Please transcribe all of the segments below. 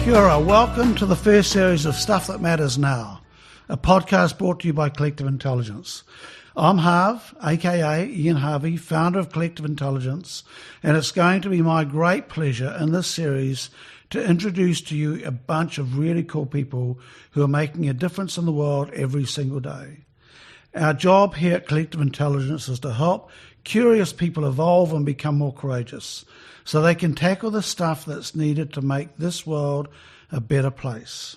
Kia ora, welcome to the first series of Stuff That Matters Now, a podcast brought to you by Collective Intelligence. I'm Harv, aka Ian Harvey, founder of Collective Intelligence, and it's going to be my great pleasure in this series to introduce to you a bunch of really cool people who are making a difference in the world every single day. Our job here at Collective Intelligence is to help curious people evolve and become more courageous so they can tackle the stuff that's needed to make this world a better place.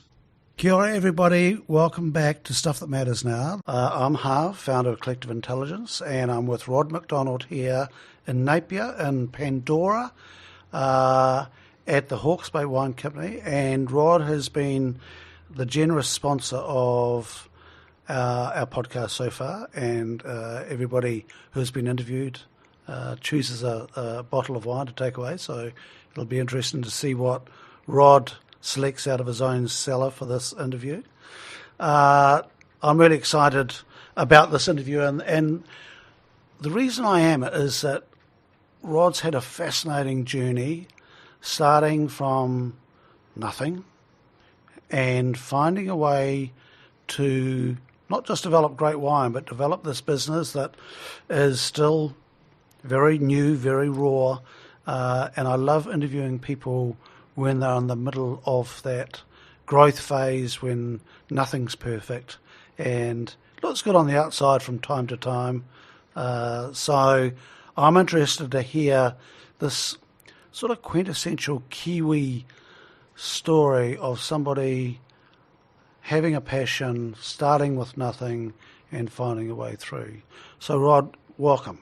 Kia ora, everybody. Welcome back to Stuff That Matters Now. I'm Harv, founder of Collective Intelligence, and I'm with Rod McDonald here in Napier in Pandora at the Hawke's Bay Wine Company. And Rod has been the generous sponsor of our podcast so far, and everybody who's been interviewed chooses a bottle of wine to take away. So it'll be interesting to see what Rod selects out of his own cellar for this interview. I'm really excited about this interview, and the reason I am is that Rod's had a fascinating journey starting from nothing and finding a way to not just develop great wine, but develop this business that is still very new, very raw, and I love interviewing people when they're in the middle of that growth phase when nothing's perfect and looks good on the outside from time to time. So I'm interested to hear this sort of quintessential Kiwi story of somebody having a passion, starting with nothing and finding a way through. So Rod, welcome.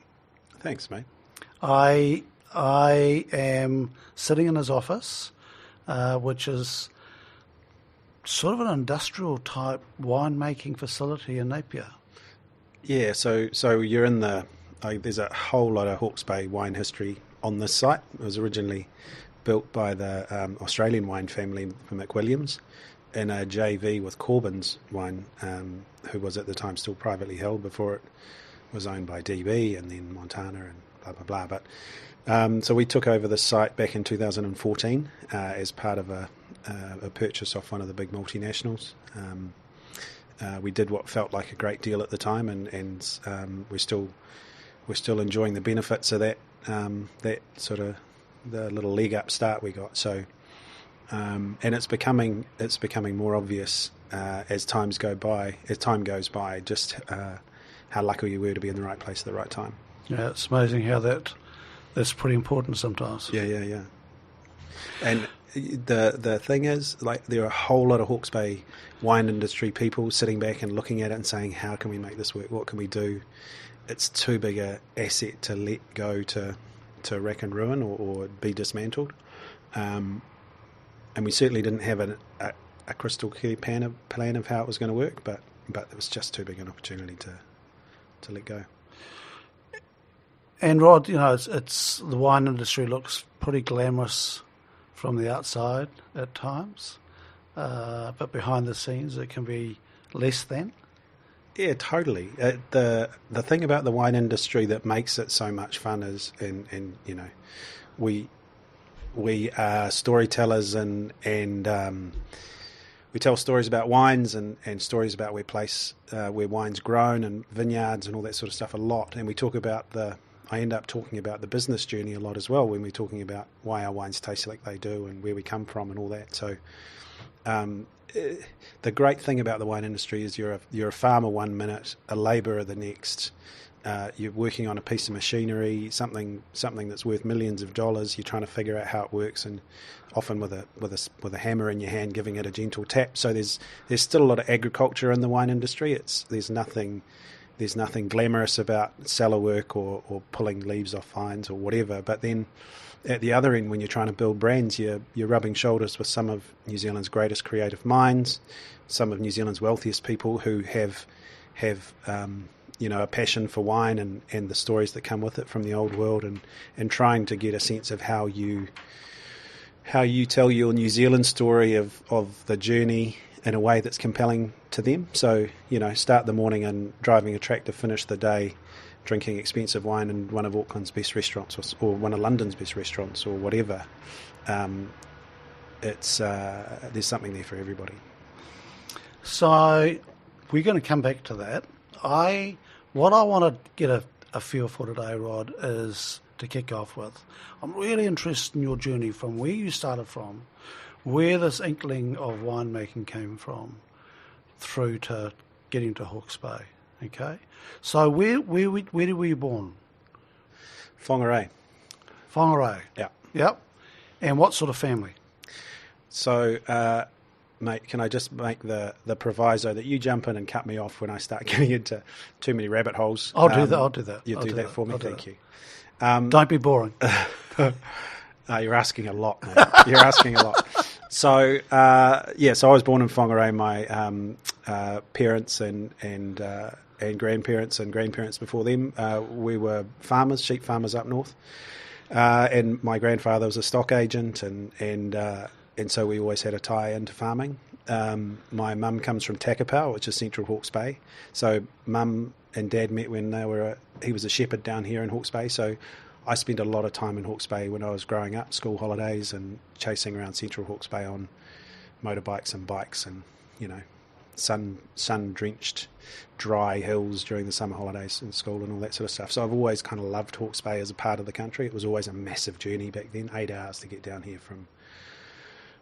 Thanks, mate. I am sitting in his office, which is sort of an industrial type winemaking facility in Napier. Yeah, so you're in the there's a whole lot of Hawke's Bay wine history on this site. It was originally built by the Australian wine family from McWilliams in a JV with Corbin's Wine, who was at the time still privately held before it was owned by DB and then Montana and blah, blah, blah. But so we took over the site back in 2014 as part of a purchase off one of the big multinationals. We did what felt like a great deal at the time, and we're still enjoying the benefits of that sort of the little leg up start we got. So and it's becoming more obvious as time goes by just how lucky you were to be in the right place at the right time. Yeah, it's amazing how that's pretty important sometimes. Yeah. And the thing is, like, there are a whole lot of Hawke's Bay wine industry people sitting back and looking at it and saying, how can we make this work? What can we do? It's too big a asset to let go to rack and ruin or be dismantled. And we certainly didn't have a crystal clear plan of how it was going to work, but it was just too big an opportunity to let go. And Rod, it's the wine industry looks pretty glamorous from the outside at times, but behind the scenes it can be less than. Yeah, totally. The thing about the wine industry that makes it so much fun is, and we are storytellers and we tell stories about wines and stories about where wine's grown and vineyards and all that sort of stuff a lot. And we talk about I end up talking about the business journey a lot as well when we're talking about why our wines taste like they do and where we come from and all that. So the great thing about the wine industry is you're a farmer 1 minute, a labourer the next. You're working on a piece of machinery, something that's worth millions of dollars. You're trying to figure out how it works, and often with a hammer in your hand, giving it a gentle tap. So there's still a lot of agriculture in the wine industry. There's nothing glamorous about cellar work or pulling leaves off vines or whatever. But then at the other end, when you're trying to build brands, you're rubbing shoulders with some of New Zealand's greatest creative minds, some of New Zealand's wealthiest people who have a passion for wine and the stories that come with it from the old world, and trying to get a sense of how you tell your New Zealand story of the journey in a way that's compelling to them. So, start the morning and driving a tractor, finish the day drinking expensive wine in one of Auckland's best restaurants or one of London's best restaurants or whatever. it's there's something there for everybody. So we're going to come back to that. What I want to get a feel for today, Rod, is to kick off with. I'm really interested in your journey from where you started from, where this inkling of winemaking came from, through to getting to Hawke's Bay. Okay, so where were you born? Whangarei. Whangarei. Yeah. Yep. And what sort of family? So, mate, can I just make the proviso that you jump in and cut me off when I start getting into too many rabbit holes? I'll do that. You do that for me? Thank you. Don't be boring. You're asking a lot, mate. You're asking a lot. So, so I was born in Whangarei. My parents and grandparents and grandparents before them, we were farmers, sheep farmers up north. And my grandfather was a stock agent, and so we always had a tie into farming. My mum comes from Takapau, which is central Hawke's Bay. So mum and dad met when he was a shepherd down here in Hawke's Bay. So I spent a lot of time in Hawke's Bay when I was growing up, school holidays and chasing around central Hawke's Bay on motorbikes and bikes and, sun-drenched, dry hills during the summer holidays in school and all that sort of stuff. So I've always kind of loved Hawke's Bay as a part of the country. It was always a massive journey back then, 8 hours to get down here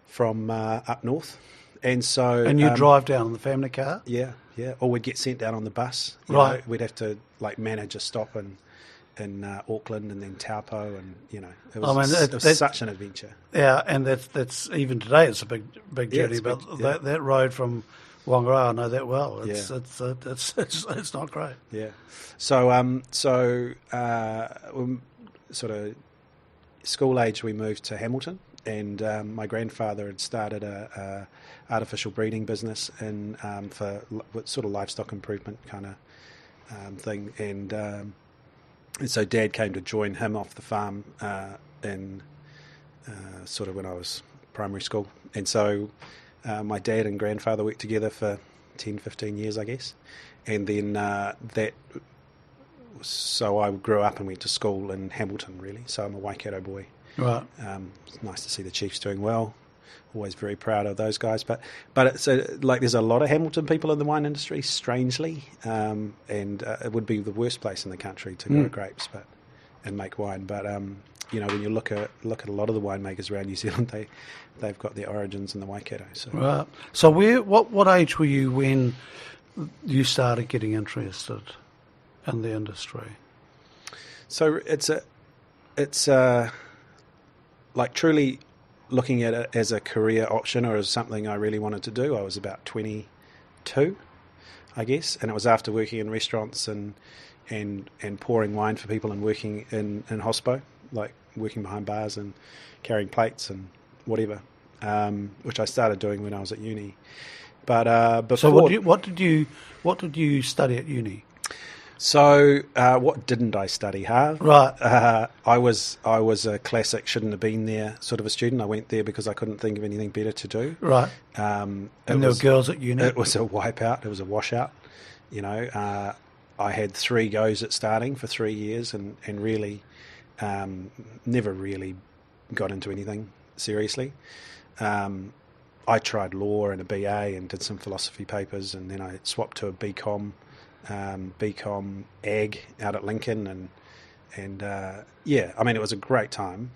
from up north. And so... And you drive down in the family car? Yeah. Or we'd get sent down on the bus. Right. We'd have to manage a stop in Auckland and then Taupo, and it was such an adventure. Yeah, and that's even today it's a big journey. But that road from Whangarei, I know that well. It's not great. Yeah. So sort of school age, we moved to Hamilton, and my grandfather had started a artificial breeding business for sort of livestock improvement kind of thing, and so Dad came to join him off the farm in sort of when I was primary school. And so my dad and grandfather worked together for 10, 15 years, I guess. And then so I grew up and went to school in Hamilton, really. So I'm a Waikato boy. Right. It's nice to see the Chiefs doing well. Always very proud of those guys, but it's there's a lot of Hamilton people in the wine industry, strangely, and it would be the worst place in the country to grow grapes, and make wine. But when you look at a lot of the winemakers around New Zealand, they've got their origins in the Waikato. So. Right. So what age were you when you started getting interested in the industry? So it's truly looking at it as a career option or as something I really wanted to do. I was about 22, I guess, and it was after working in restaurants and pouring wine for people and working in hospo, like working behind bars and carrying plates and whatever, which I started doing when I was at uni. But before, so what did you study at uni? So what didn't I study, Harv? Right. I was a classic shouldn't have been there sort of a student. I went there because I couldn't think of anything better to do. Right. And there were girls at uni? It was a wipeout. It was a washout. I had 3 goes at starting for 3 years and really never really got into anything seriously. I tried law and a BA and did some philosophy papers, and then I swapped to a BCom Ag out at Lincoln, and it was a great time,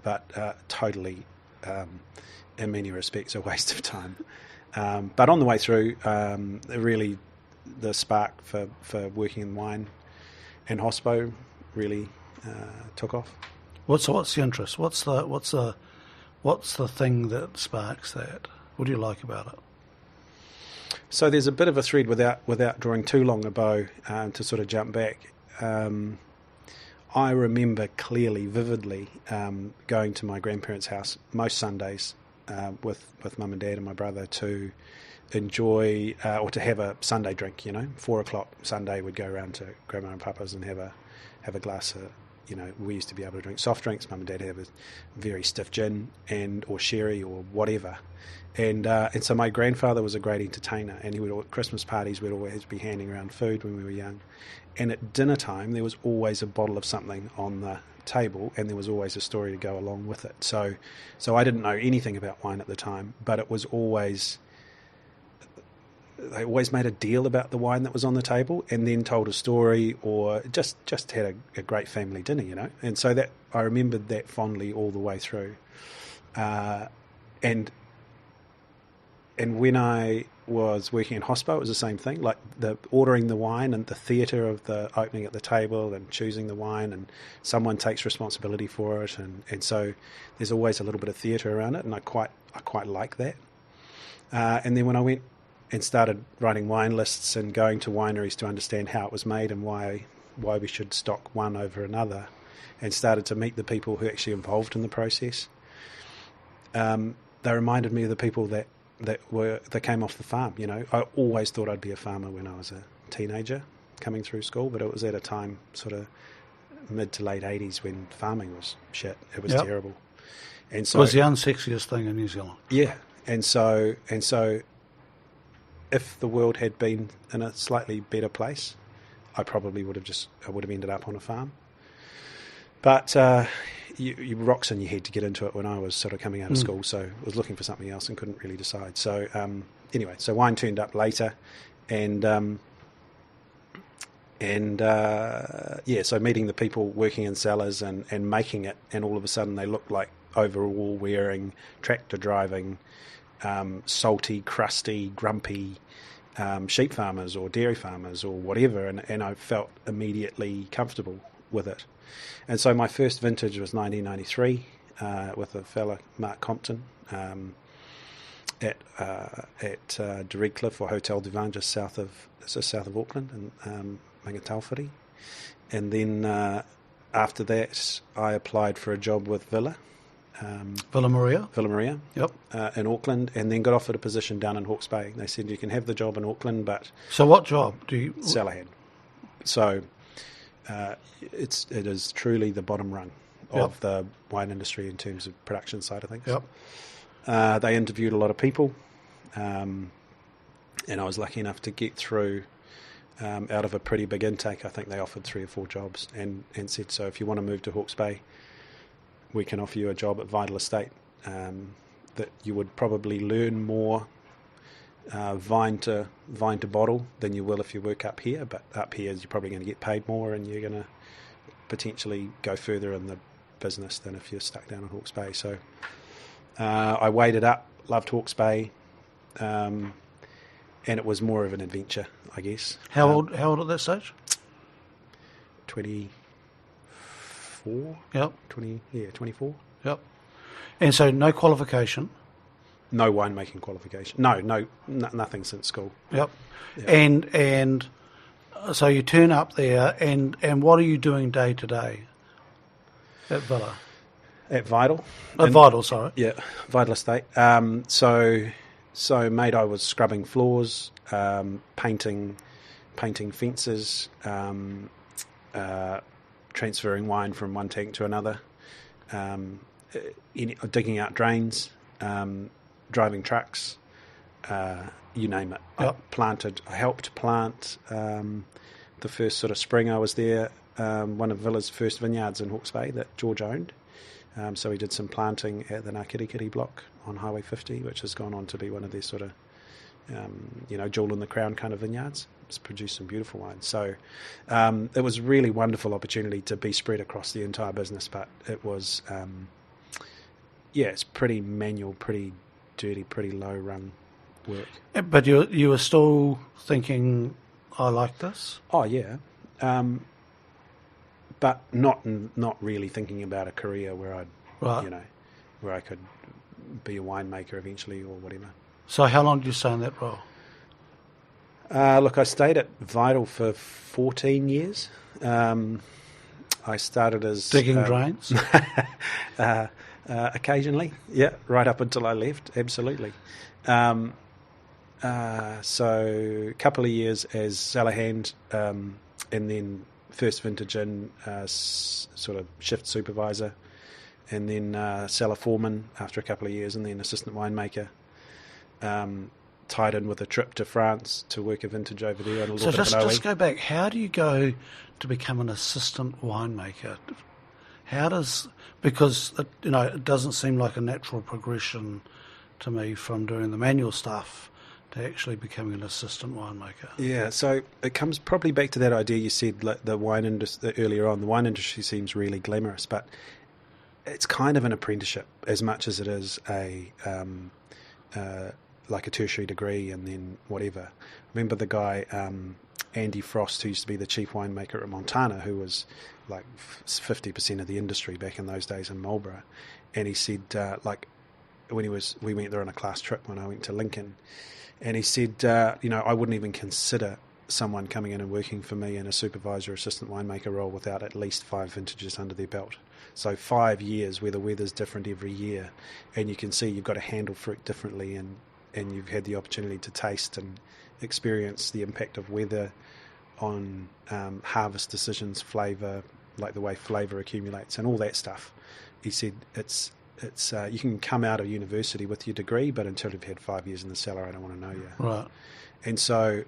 but totally in many respects a waste of time. But on the way through, really the spark for working in wine and hospo really took off. What's the interest? What's the thing that sparks that? What do you like about it? So there's a bit of a thread without drawing too long a bow to sort of jump back. I remember clearly, vividly, going to my grandparents' house most Sundays with mum and dad and my brother to enjoy or to have a Sunday drink. 4 o'clock Sunday we'd go around to Grandma and Papa's and have a glass we used to be able to drink soft drinks. Mum and Dad have a very stiff gin or sherry or whatever. And so my grandfather was a great entertainer, and at Christmas parties we'd always be handing around food when we were young. And at dinner time there was always a bottle of something on the table, and there was always a story to go along with it. So I didn't know anything about wine at the time, but it was always... They always made a deal about the wine that was on the table, and then told a story, or just had a great family dinner, And so that I remembered that fondly all the way through. And when I was working in hospital, it was the same thing. Like the ordering the wine and the theatre of the opening at the table and choosing the wine, and someone takes responsibility for it, and so there's always a little bit of theatre around it, and I quite like that. And then when I went and started writing wine lists and going to wineries to understand how it was made and why we should stock one over another, and started to meet the people who actually involved in the process, they reminded me of the people that came off the farm. I always thought I'd be a farmer when I was a teenager coming through school, but it was at a time sort of mid to late 80s when farming was shit. It was terrible. And so it was the unsexiest thing in New Zealand. Yeah. And so if the world had been in a slightly better place, I probably would have ended up on a farm. But you rocks in your head to get into it when I was sort of coming out of school, so I was looking for something else and couldn't really decide. So anyway, so wine turned up later, and so meeting the people working in cellars and making it, and all of a sudden they looked like overall wearing, tractor driving, salty, crusty, grumpy sheep farmers or dairy farmers or whatever, and I felt immediately comfortable with it. And so my first vintage was 1993 with a fella, Mark Compton, at Redcliffe or Hotel du Vin, just south of Auckland, in Mangatauwhiri. And then after that I applied for a job with Villa Maria. Yep. In Auckland, and then got offered a position down in Hawke's Bay. They said you can have the job in Auckland, but... So what job do you... Cellar hand. So it is truly the bottom rung of the wine industry in terms of production side of things. Yep. They interviewed a lot of people, and I was lucky enough to get through out of a pretty big intake. I think they offered 3 or 4 jobs and said, so if you want to move to Hawke's Bay, we can offer you a job at Vital Estate, that you would probably learn more vine to bottle than you will if you work up here, but up here you're probably going to get paid more, and you're going to potentially go further in the business than if you're stuck down in Hawke's Bay. So I waded up, loved Hawke's Bay, and it was more of an adventure, I guess. How old at that stage? 24. Yep. 24. Yep. And so no qualification? No winemaking qualification. No, nothing since school. Yep. And so you turn up there, and what are you doing day to day at Villa? At Vital. Vital, sorry. Yeah, Vital Estate. So mate, I was scrubbing floors, painting fences, transferring wine from one tank to another, digging out drains, driving trucks, you name it. Yep. I helped plant the first sort of spring I was there, one of Villa's first vineyards in Hawke's Bay that George owned. So we did some planting at the Ngākirikiri block on Highway 50, which has gone on to be one of their sort of, jewel in the crown kind of vineyards. It's produced some beautiful wines. So it was a really wonderful opportunity to be spread across the entire business, but it was, it's pretty manual, pretty dirty, pretty low run work. But you were still thinking, I like this? Oh, yeah. But not really thinking about a career where where I could be a winemaker eventually or whatever. So how long did you stay in that role? Look, I stayed at Vital for 14 years. I started as... Digging drains? Occasionally, yeah, right up until I left, absolutely. So a couple of years as cellar hand, and then first vintage in, sort of shift supervisor, and then cellar foreman after a couple of years, and then assistant winemaker. Tied in with a trip to France to work a vintage over there. And a little bit of just go back. How do you go to become an assistant winemaker? Because it doesn't seem like a natural progression to me from doing the manual stuff to actually becoming an assistant winemaker. Yeah, so it comes probably back to that idea you said, like the wine industry earlier on. The wine industry seems really glamorous, but it's kind of an apprenticeship as much as it is like a tertiary degree and then whatever. Remember the guy Andy Frost, who used to be the chief winemaker at Montana, who was like 50% of the industry back in those days in Marlborough, and he said when we went there on a class trip when I went to Lincoln, and he said I wouldn't even consider someone coming in and working for me in a supervisor or assistant winemaker role without at least 5 vintages under their belt. So 5 years where the weather's different every year, and you can see you've got to handle fruit differently, and you've had the opportunity to taste and experience the impact of weather on harvest decisions, flavour, like the way flavour accumulates and all that stuff. He said it's you can come out of university with your degree, but until you've had 5 years in the cellar, I don't want to know you. Right. And so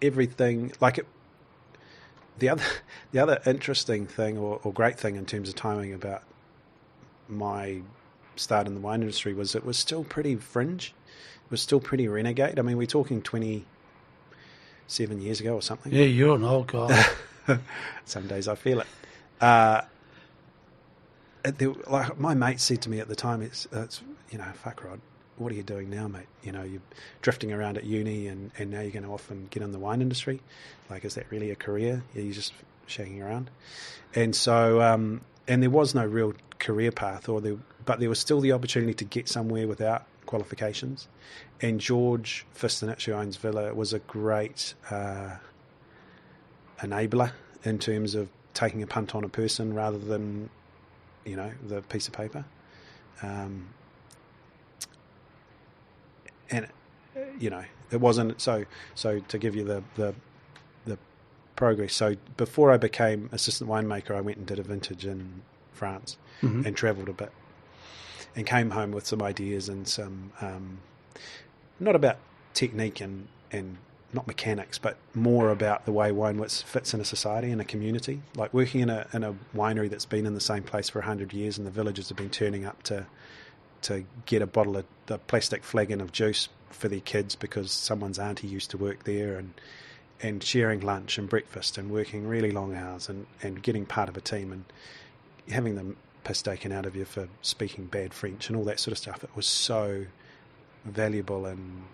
everything, like it, the other interesting thing or great thing in terms of timing about my start in the wine industry was it was still pretty fringe. It was still pretty renegade. I mean, we're talking 27 years ago or something. Yeah, you're an old guy. Some days I feel it. Like my mate said to me at the time, it's fuck Rod, what are you doing now, mate? You're drifting around at uni and now you're going to off and get in the wine industry. Like, is that really a career? Yeah, you're just shaking around. And so, and there was no real career path, but there was still the opportunity to get somewhere without qualifications. And George Fistonich, who owns Villa, was a great enabler in terms of taking a punt on a person rather than, the piece of paper. And, it wasn't, so to give you the progress. So before I became assistant winemaker, I went and did a vintage in France and travelled a bit and came home with some ideas and some, not about technique and not mechanics, but more about the way wine fits in a society and a community. Like working in a winery that's been in the same place for 100 years and the villagers have been turning up to get a bottle of the plastic flagon of juice for their kids because someone's auntie used to work there, and sharing lunch and breakfast and working really long hours and getting part of a team and having the piss taken out of you for speaking bad French and all that sort of stuff. It was so valuable and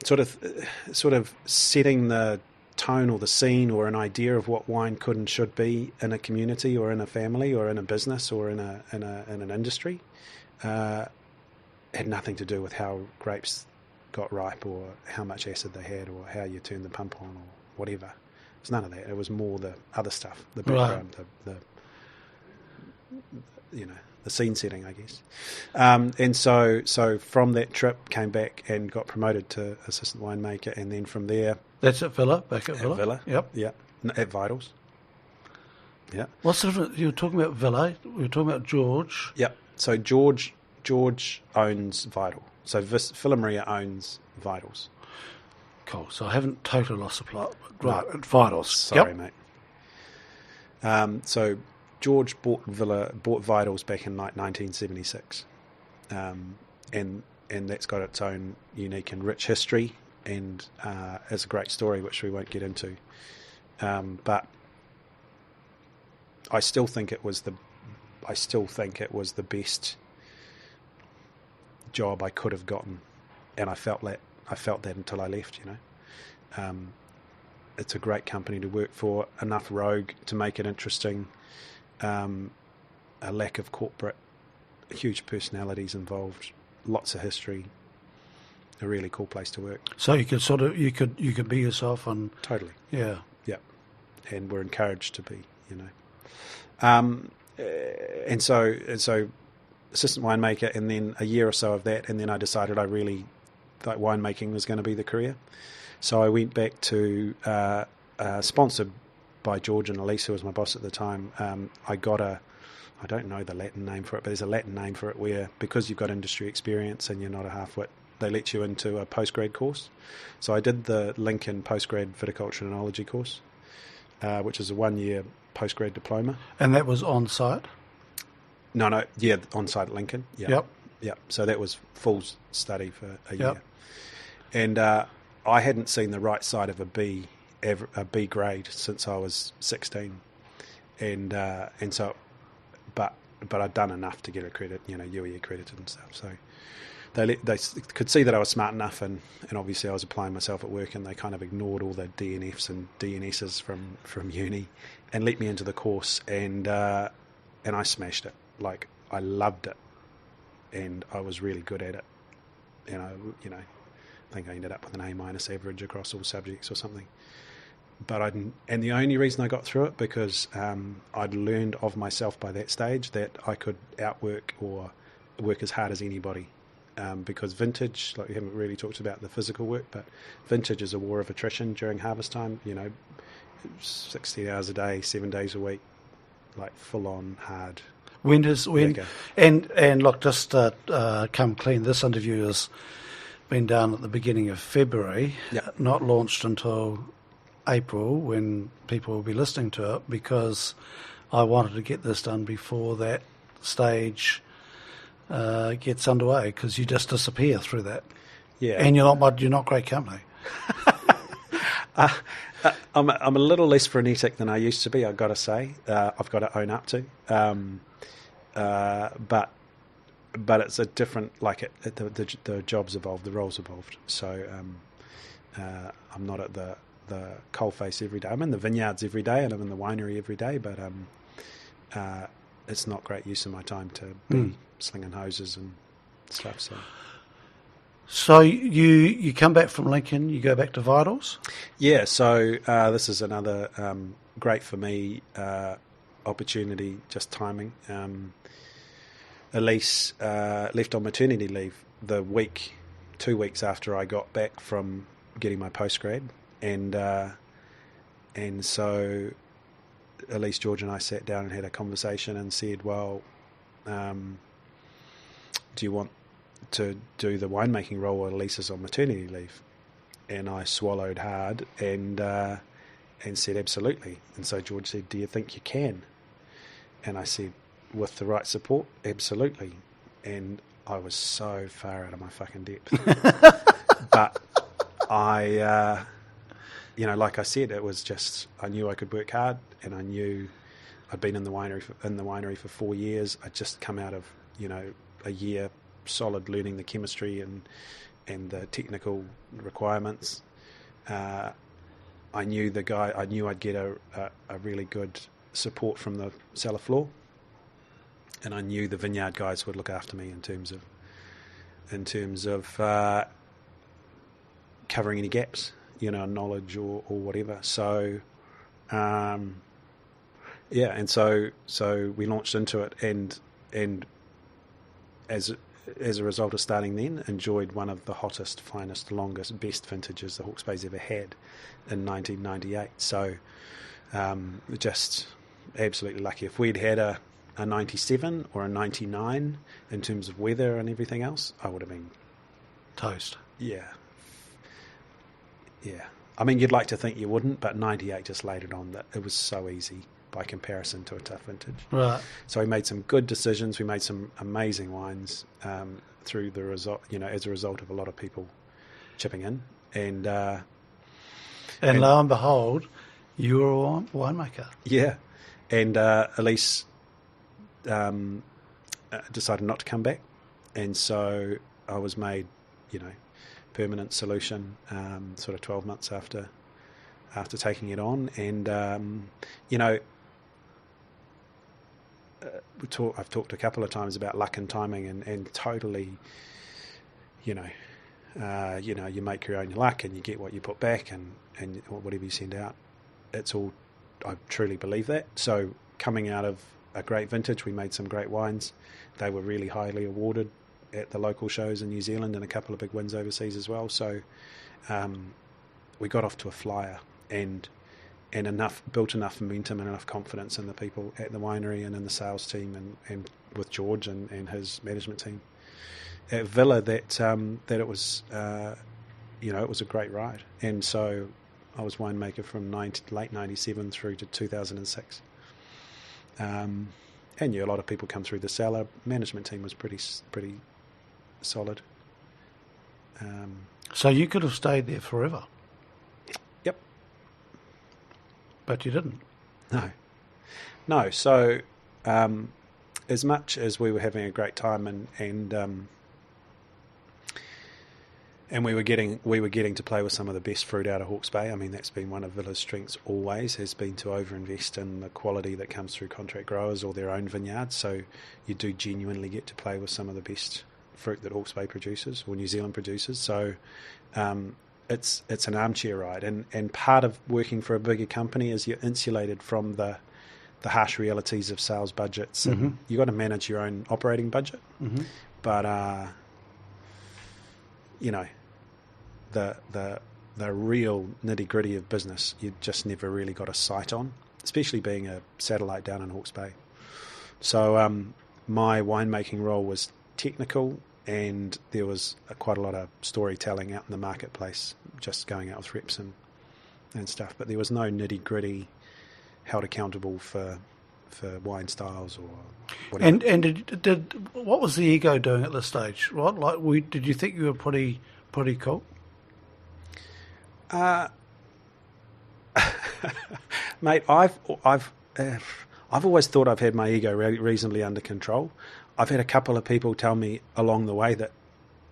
sort of setting the tone or the scene or an idea of what wine could and should be in a community or in a family or in a business or in an industry. Had nothing to do with how grapes got ripe or how much acid they had or how you turned the pump on or whatever. It's none of that. It was more the other stuff, the background, right. The scene setting, I guess. And so from that trip, came back and got promoted to assistant winemaker, and then from there, that's at Villa, back at Villa. Villa, yep, yeah, at Vitals. Yeah. What's the difference? You were talking about Villa. We were talking about George. Yep. So George owns Vital. So Villa Maria owns Vitals. Cool. So I haven't totally lost the plot. Right, at Vitals. Sorry, mate. So George bought Vitals back in 1976, and that's got its own unique and rich history, and is a great story which we won't get into. But I still think it was the best job I could have gotten, and I felt that until I left. It's a great company to work for, enough rogue to make it interesting, a lack of corporate, huge personalities involved, lots of history, a really cool place to work. So you could be yourself and totally, yeah, and we're encouraged to be, and so assistant winemaker, and then a year or so of that, and then I decided I really thought winemaking was going to be the career. So I went back to, sponsored by George and Elise, who was my boss at the time. I got I don't know the Latin name for it, but there's a Latin name for it where, because you've got industry experience and you're not a half-wit, they let you into a postgrad course. So I did the Lincoln postgrad viticulture and enology course, which is a 1-year postgrad diploma. And that was on site? No, yeah, on site at Lincoln. Yeah. Yep. So that was full study for a year. Yep. And I hadn't seen the right side of a B grade since I was 16, and so, but I'd done enough to get a credit, UE accredited and stuff. So they could see that I was smart enough, and obviously I was applying myself at work, and they kind of ignored all the DNFs and DNSs from uni, and let me into the course, and I smashed it. Like, I loved it, and I was really good at it. I think I ended up with an A- average across all subjects or something. But and the only reason I got through it, because I'd learned of myself by that stage that I could outwork or work as hard as anybody. Because vintage, like we haven't really talked about the physical work, but vintage is a war of attrition during harvest time. 60 hours a day, 7 days a week, like full on hard. When and look, just come clean. This interview has been done at the beginning of February, not launched until April, when people will be listening to it, because I wanted to get this done before that stage gets underway, because you just disappear through that. Yeah, and you're not great company. I'm a little less frenetic than I used to be. I've got to say, I've got to own up to. But it's a different, the jobs evolved, the roles evolved. So I'm not at the coalface every day. I'm in the vineyards every day, and I'm in the winery every day. But it's not great use of my time to be slinging hoses and stuff. So you come back from Lincoln, you go back to Vitals? Yeah. So this is another great for me opportunity, just timing. Elise left on maternity leave 2 weeks after I got back from getting my postgrad, and so Elise, George, and I sat down and had a conversation and said, "Well, do you want to do the winemaking role while Elise is on maternity leave?" And I swallowed hard and said, "Absolutely." And so George said, "Do you think you can?" And I said, "With the right support, absolutely." And I was so far out of my fucking depth. But I, like I said, it was just, I knew I could work hard, and I knew I'd been in the winery for 4 years. I'd just come out of, a year solid learning the chemistry and the technical requirements. I knew I'd get a really good support from the cellar floor. And I knew the vineyard guys would look after me in terms of covering any gaps, knowledge or whatever. So, and so we launched into it, and as a result of starting then, enjoyed one of the hottest, finest, longest, best vintages the Hawke's Bay's ever had in 1998. So, just absolutely lucky. If we'd had a 97 or a 99 in terms of weather and everything else, I would have been toast. Yeah. I mean, you'd like to think you wouldn't, but 98 just laid it on that it was so easy by comparison to a tough vintage. Right. So we made some good decisions. We made some amazing wines through the result, as a result of a lot of people chipping in, and lo and behold, you were a winemaker. Yeah, and Elise decided not to come back, and so I was made, permanent solution sort of 12 months after taking it on. And I've talked a couple of times about luck and timing, and totally, you make your own luck and you get what you put back, and whatever you send out, it's all, I truly believe that. So coming out of a great vintage, we made some great wines. They were really highly awarded at the local shows in New Zealand, and a couple of big wins overseas as well. So we got off to a flyer and built enough momentum and enough confidence in the people at the winery and in the sales team and with George and his management team at Villa that it was it was a great ride. And so I was winemaker from late 97 through to 2006. And a lot of people come through the cellar. Management team was pretty solid. So you could have stayed there forever. Yep. But you didn't. No. So as much as we were having a great time and we were getting to play with some of the best fruit out of Hawke's Bay. I mean, that's been one of Villa's strengths always, has been to overinvest in the quality that comes through contract growers or their own vineyards. So you do genuinely get to play with some of the best fruit that Hawke's Bay produces or New Zealand produces. So it's an armchair ride. And part of working for a bigger company is you're insulated from the harsh realities of sales budgets. And you've got to manage your own operating budget. Mm-hmm. But, the real nitty-gritty of business, you just never really got a sight on, especially being a satellite down in Hawke's Bay. So my winemaking role was technical, and there was quite a lot of storytelling out in the marketplace, just going out with reps and stuff. But there was no nitty-gritty held accountable for wine styles or whatever. And did what was the ego doing at this stage? What did you think you were pretty cool? Mate, I've always thought I've had my ego reasonably under control. I've had a couple of people tell me along the way that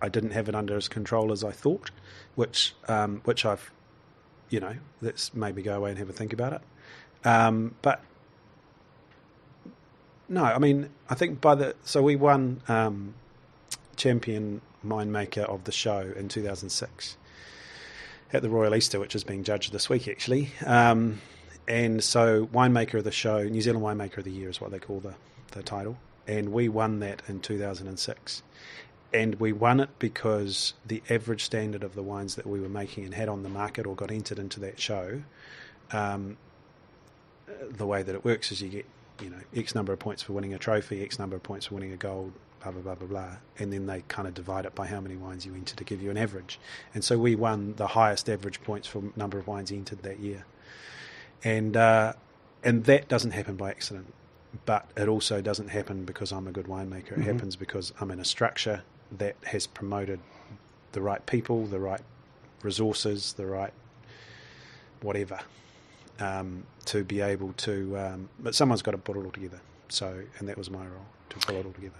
I didn't have it under as control as I thought, which I've, let's maybe go away and have a think about it. But no, I mean, I think so we won champion winemaker of the show in 2006 at the Royal Easter, which is being judged this week actually. And so winemaker of the show, New Zealand winemaker of the year is what they call the title. And we won that in 2006. And we won it because the average standard of the wines that we were making and had on the market or got entered into that show, the way that it works is you get, X number of points for winning a trophy, X number of points for winning a gold, blah, blah, blah, blah, blah. And then they kind of divide it by how many wines you enter to give you an average. And so we won the highest average points for number of wines entered that year. And that doesn't happen by accident. But it also doesn't happen because I'm a good winemaker. It happens because I'm in a structure that has promoted the right people, the right resources, the right whatever, to be able to... but someone's got to put it all together. So, and that was my role, to pull it all together.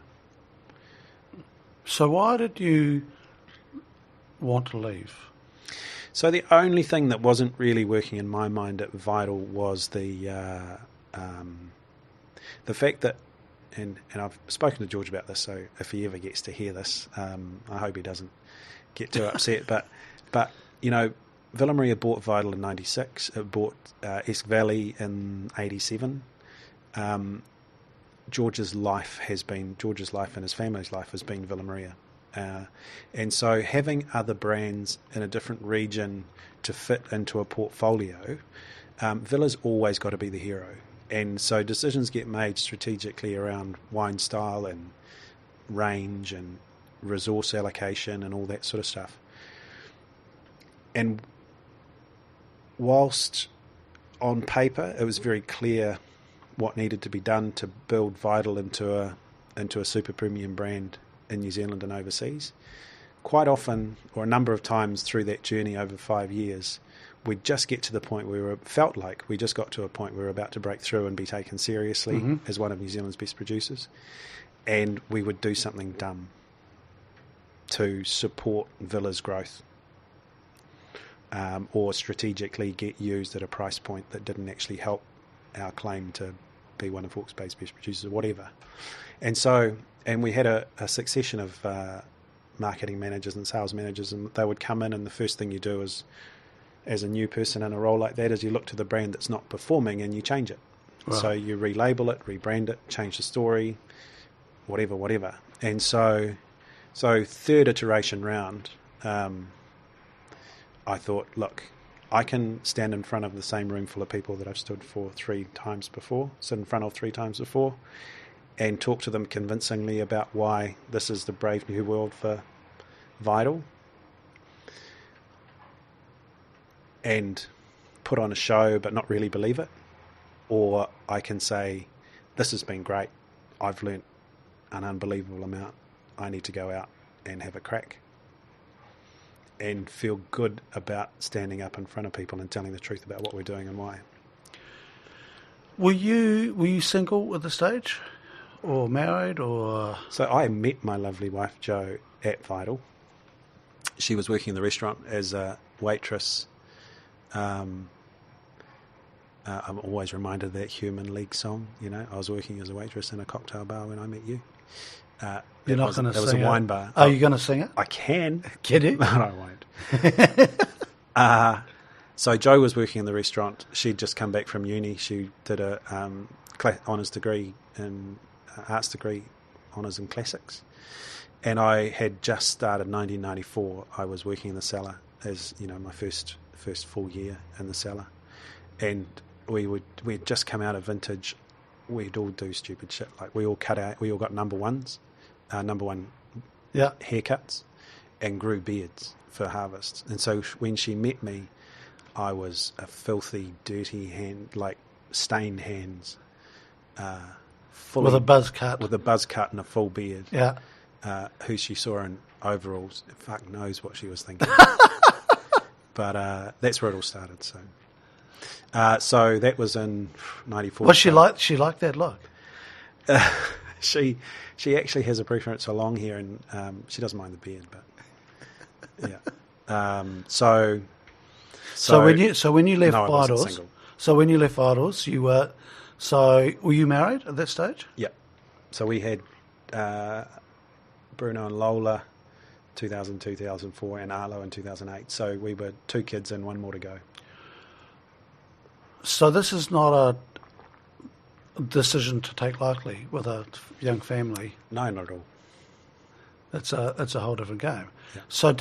So why did you want to leave? So the only thing that wasn't really working in my mind at Vital was the fact that, and I've spoken to George about this, so if he ever gets to hear this, I hope he doesn't get too upset. But Villa Maria bought Vital in '96. It bought Esk Valley in '87. George's life and his family's life has been Villa Maria. And so having other brands in a different region to fit into a portfolio, Villa's always got to be the hero. And so decisions get made strategically around wine style and range and resource allocation and all that sort of stuff. And whilst on paper it was very clear what needed to be done to build Vital into a super premium brand in New Zealand and overseas, quite often, or a number of times through that journey over 5 years, we'd just get to the point where we just got to a point where we were about to break through and be taken seriously as one of New Zealand's best producers, and we would do something dumb to support Villa's growth, or strategically get used at a price point that didn't actually help our claim to be one of Hawke's Bay's best producers or whatever. And we had a succession of marketing managers and sales managers, and they would come in, and the first thing you do is, as a new person in a role like that, is you look to the brand that's not performing and you change it. Wow. So you relabel it, rebrand it, change the story, whatever. And so third iteration round, I thought, look, I can stand in front of the same room full of people that I've stood for sit in front of 3 times before, and talk to them convincingly about why this is the brave new world for Vital, and put on a show but not really believe it. Or I can say, this has been great, I've learnt an unbelievable amount, I need to go out and have a crack, and feel good about standing up in front of people and telling the truth about what we're doing and why. Were you single at the stage, or married, or? So I met my lovely wife Jo at Vital. She was working in the restaurant as a waitress. I'm always reminded of that Human League song. I was working as a waitress in a cocktail bar when I met you. You're not going to sing it? It was a wine bar. Are you going to sing it? I can. Can you? No, I won't. So Jo was working in the restaurant. She'd just come back from uni. She did a honours degree in arts degree, honours in classics. And I had just started 1994. I was working in the cellar as my first full year in the cellar, and we'd just come out of vintage. We'd all do stupid shit, like we all got number one haircuts and grew beards for harvest. And so when she met me, I was a filthy, dirty hand, like stained hands, with a buzz cut, and a full beard. Yeah. Who she saw in overalls, fuck knows what she was thinking. But that's where it all started. So that was in '94. Was she liked that look? She actually has a preference for long hair, and she doesn't mind the beard. But yeah. So when you left no, Vitals, were you married at that stage? Yeah. So we had Bruno and Lola 2000, 2004, and Arlo in 2008. So we were 2 kids and 1 more to go. So this is not a decision to take lightly with a young family. No, not at all. It's a whole different game. Yeah. So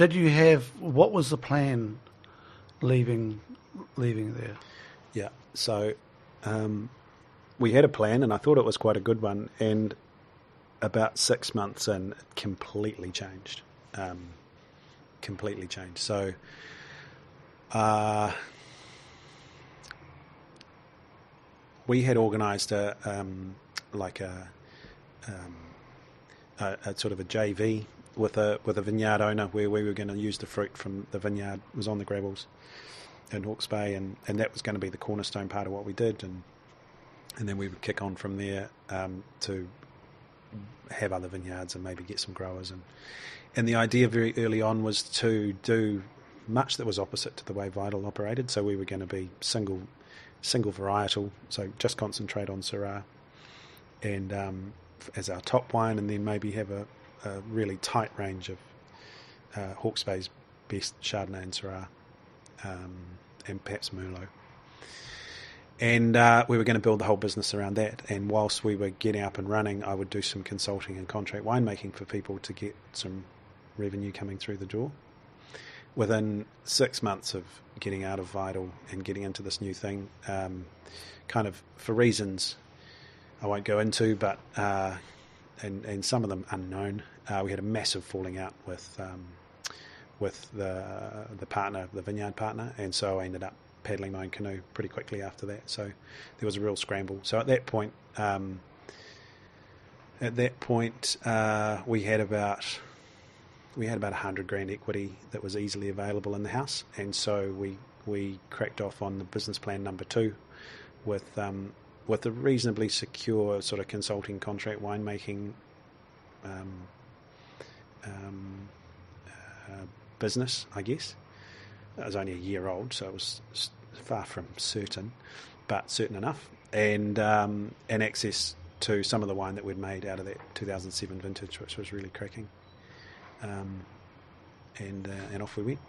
what was the plan leaving there? Yeah. So we had a plan, and I thought it was quite a good one, and about 6 months in, it completely changed. So we had organised a sort of a JV with a vineyard owner, where we were going to use the fruit from the vineyard. It was on the Gravels in Hawke's Bay, and that was going to be the cornerstone part of what we did, and then we would kick on from there to have other vineyards and maybe get some growers. And the idea very early on was to do much that was opposite to the way Vital operated. So we were going to be single varietal, so just concentrate on Syrah and as our top wine, and then maybe have a really tight range of Hawke's Bay's best Chardonnay and Syrah, and perhaps Merlot. And we were going to build the whole business around that. And whilst we were getting up and running, I would do some consulting and contract winemaking for people to get some revenue coming through the door. Within 6 months of getting out of Vital and getting into this new thing, kind of for reasons I won't go into, but and some of them unknown, we had a massive falling out with the partner, the vineyard partner, and so I ended up paddling my own canoe pretty quickly after that. So there was a real scramble. So at that point, we had about $100,000 equity that was easily available in the house, and so we cracked off on the business plan number 2 with a reasonably secure sort of consulting contract winemaking business, I guess. It was only a year old, so it was far from certain, but certain enough, and access to some of the wine that we'd made out of that 2007 vintage, which was really cracking. And off we went.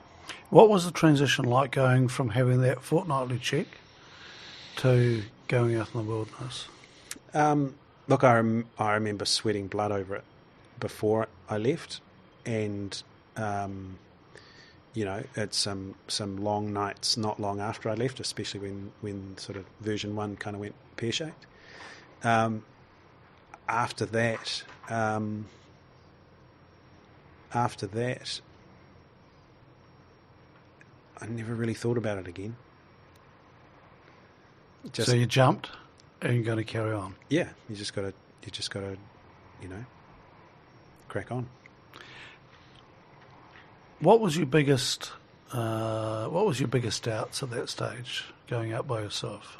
What was the transition like going from having that fortnightly check to going out in the wilderness? Look, I remember sweating blood over it before I left, and it's some long nights not long after I left, especially when sort of version 1 kind of went pear-shaped. After that, I never really thought about it again. So you jumped, and you're going to carry on. Yeah, you just got to, crack on. What was your biggest doubts at that stage, going out by yourself?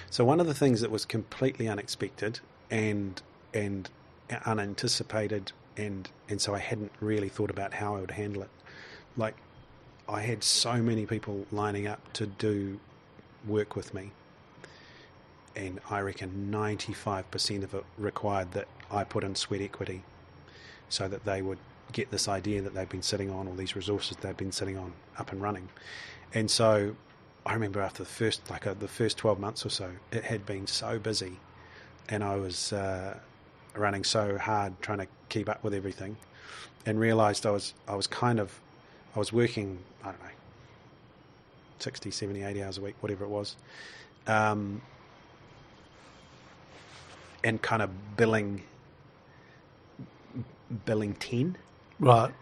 So one of the things that was completely unexpected and unanticipated, and so I hadn't really thought about how I would handle it. Like, I had so many people lining up to do work with me, and I reckon 95% of it required that I put in sweat equity so that they would get this idea that they've been sitting on, all these resources they've been sitting on, up and running. And so I remember after the first 12 months or so, it had been so busy, and I was running so hard trying to keep up with everything, and realised I was working, I don't know, 60, 70, 80 hours a week, whatever it was, and kind of billing 10. Right.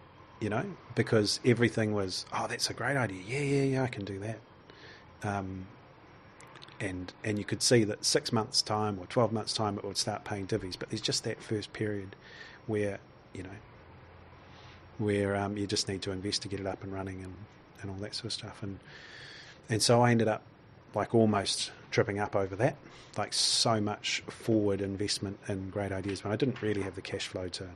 Because everything was, that's a great idea. Yeah, I can do that. And you could see that 6 months' time or 12 months' time it would start paying divvies. But there's just that first period where, you just need to invest to get it up and running and all that sort of stuff. And so I ended up like almost tripping up over that, like so much forward investment in great ideas, but I didn't really have the cash flow to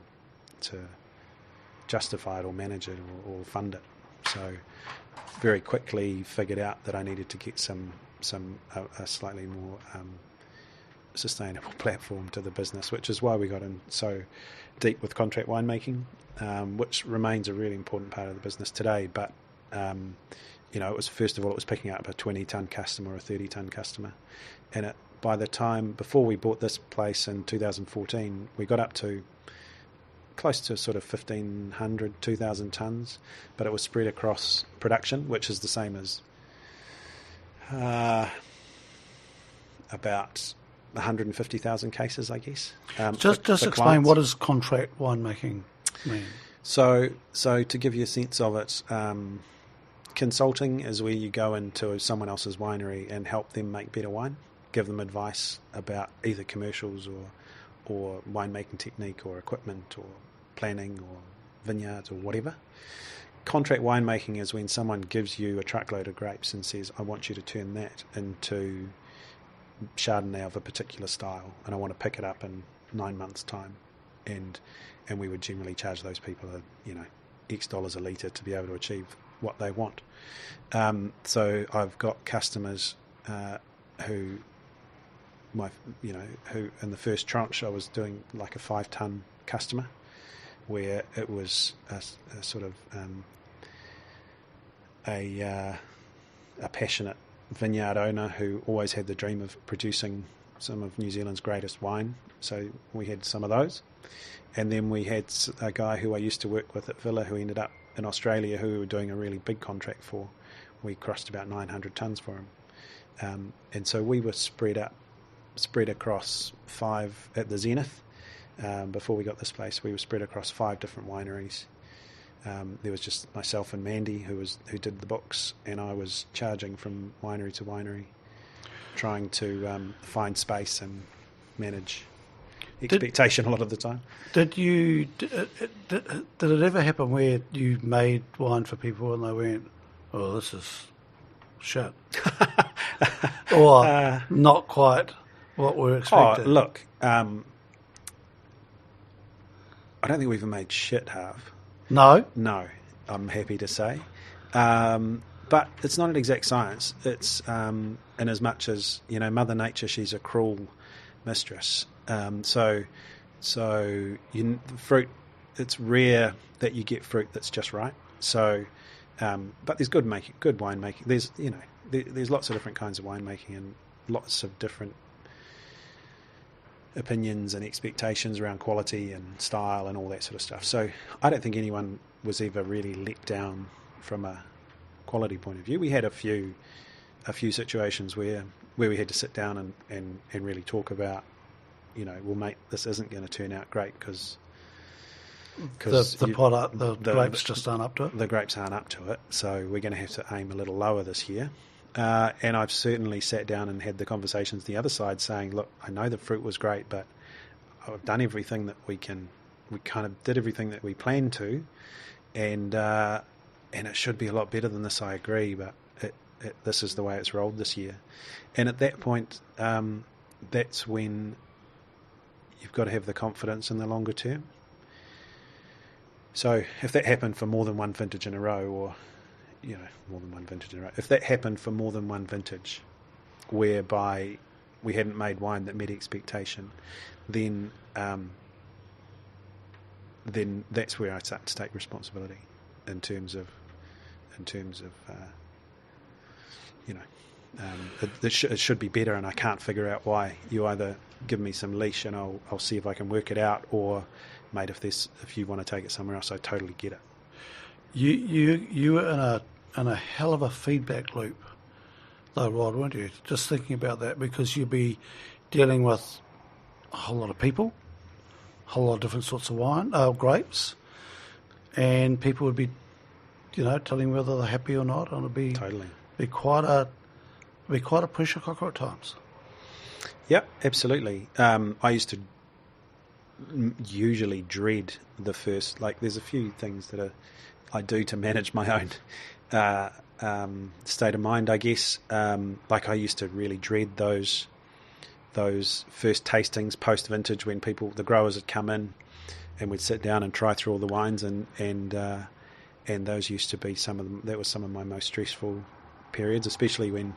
justify it or manage it or fund it. So very quickly figured out that I needed to get a slightly more sustainable platform to the business, which is why we got in so deep with contract winemaking, which remains a really important part of the business today. But it was, first of all, it was picking up a 20-ton customer or a 30-ton customer, and by the time before we bought this place in 2014, we got up to close to sort of 1,500, 2,000 tons, but it was spread across production, which is the same as about 150,000 cases, I guess. Just explain clients. What does contract winemaking mean? So to give you a sense of it, consulting is where you go into someone else's winery and help them make better wine, give them advice about either commercials or winemaking technique or equipment or planning or vineyards or whatever. Contract winemaking is when someone gives you a truckload of grapes and says, I want you to turn that into Chardonnay of a particular style, and I want to pick it up in 9 months' time. And we would generally charge those people X dollars a litre to be able to achieve what they want. So I've got customers who in the first tranche I was doing like a 5-ton customer, where it was a sort of a passionate vineyard owner who always had the dream of producing some of New Zealand's greatest wine. So we had some of those. And then we had a guy who I used to work with at Villa who ended up in Australia, who we were doing a really big contract for. We crossed about 900 tonnes for him. And so we were spread across 5 at the Zenith. Before we got this place, we were spread across 5 different wineries. There was just myself and Mandy who did the books, and I was charging from winery to winery, trying to find space and manage expectation a lot of the time. Did it ever happen where you made wine for people and they went, "Oh, this is shit," or not quite what we expected? Oh, look, I don't think we've ever made shit, Harv. No, I'm happy to say, but it's not an exact science. It's in as much as Mother Nature, she's a cruel mistress. So fruit, it's rare that you get fruit that's just right. So, but there's good winemaking. There's there's lots of different kinds of winemaking and lots of different opinions and expectations around quality and style and all that sort of stuff. So I don't think anyone was ever really let down from a quality point of view. We had a few situations where we had to sit down and really talk about, well, mate, this isn't going to turn out great because the product, the grapes just aren't up to it. The grapes aren't up to it, so we're going to have to aim a little lower this year. And I've certainly sat down and had the conversations the other side saying, look, I know the fruit was great, but I've done everything that we kind of did everything that we planned to, and it should be a lot better than this, I agree, but this is the way it's rolled this year. And at that point, that's when you've got to have the confidence in the longer term. So if that happened for more than one vintage in a row, or more than one vintage in a row, if that happened for more than one vintage, whereby we hadn't made wine that met expectation, then that's where I start to take responsibility in terms of it should be better, and I can't figure out why. You either give me some leash and I'll see if I can work it out, or, mate, if you want to take it somewhere else, I totally get it. You were in a hell of a feedback loop, though, Rod, weren't you? Just thinking about that, because you'd be dealing with a whole lot of people, a whole lot of different sorts of wine, grapes, and people would be, telling whether they're happy or not, and it'd be quite a pressure cooker at times. Yep, absolutely. I used to usually dread the first, there's a few things that I do to manage my own state of mind, I guess. I used to really dread those first tastings post-vintage, when the growers would come in and we'd sit down and try through all the wines, and those used to be some of my most stressful periods, especially when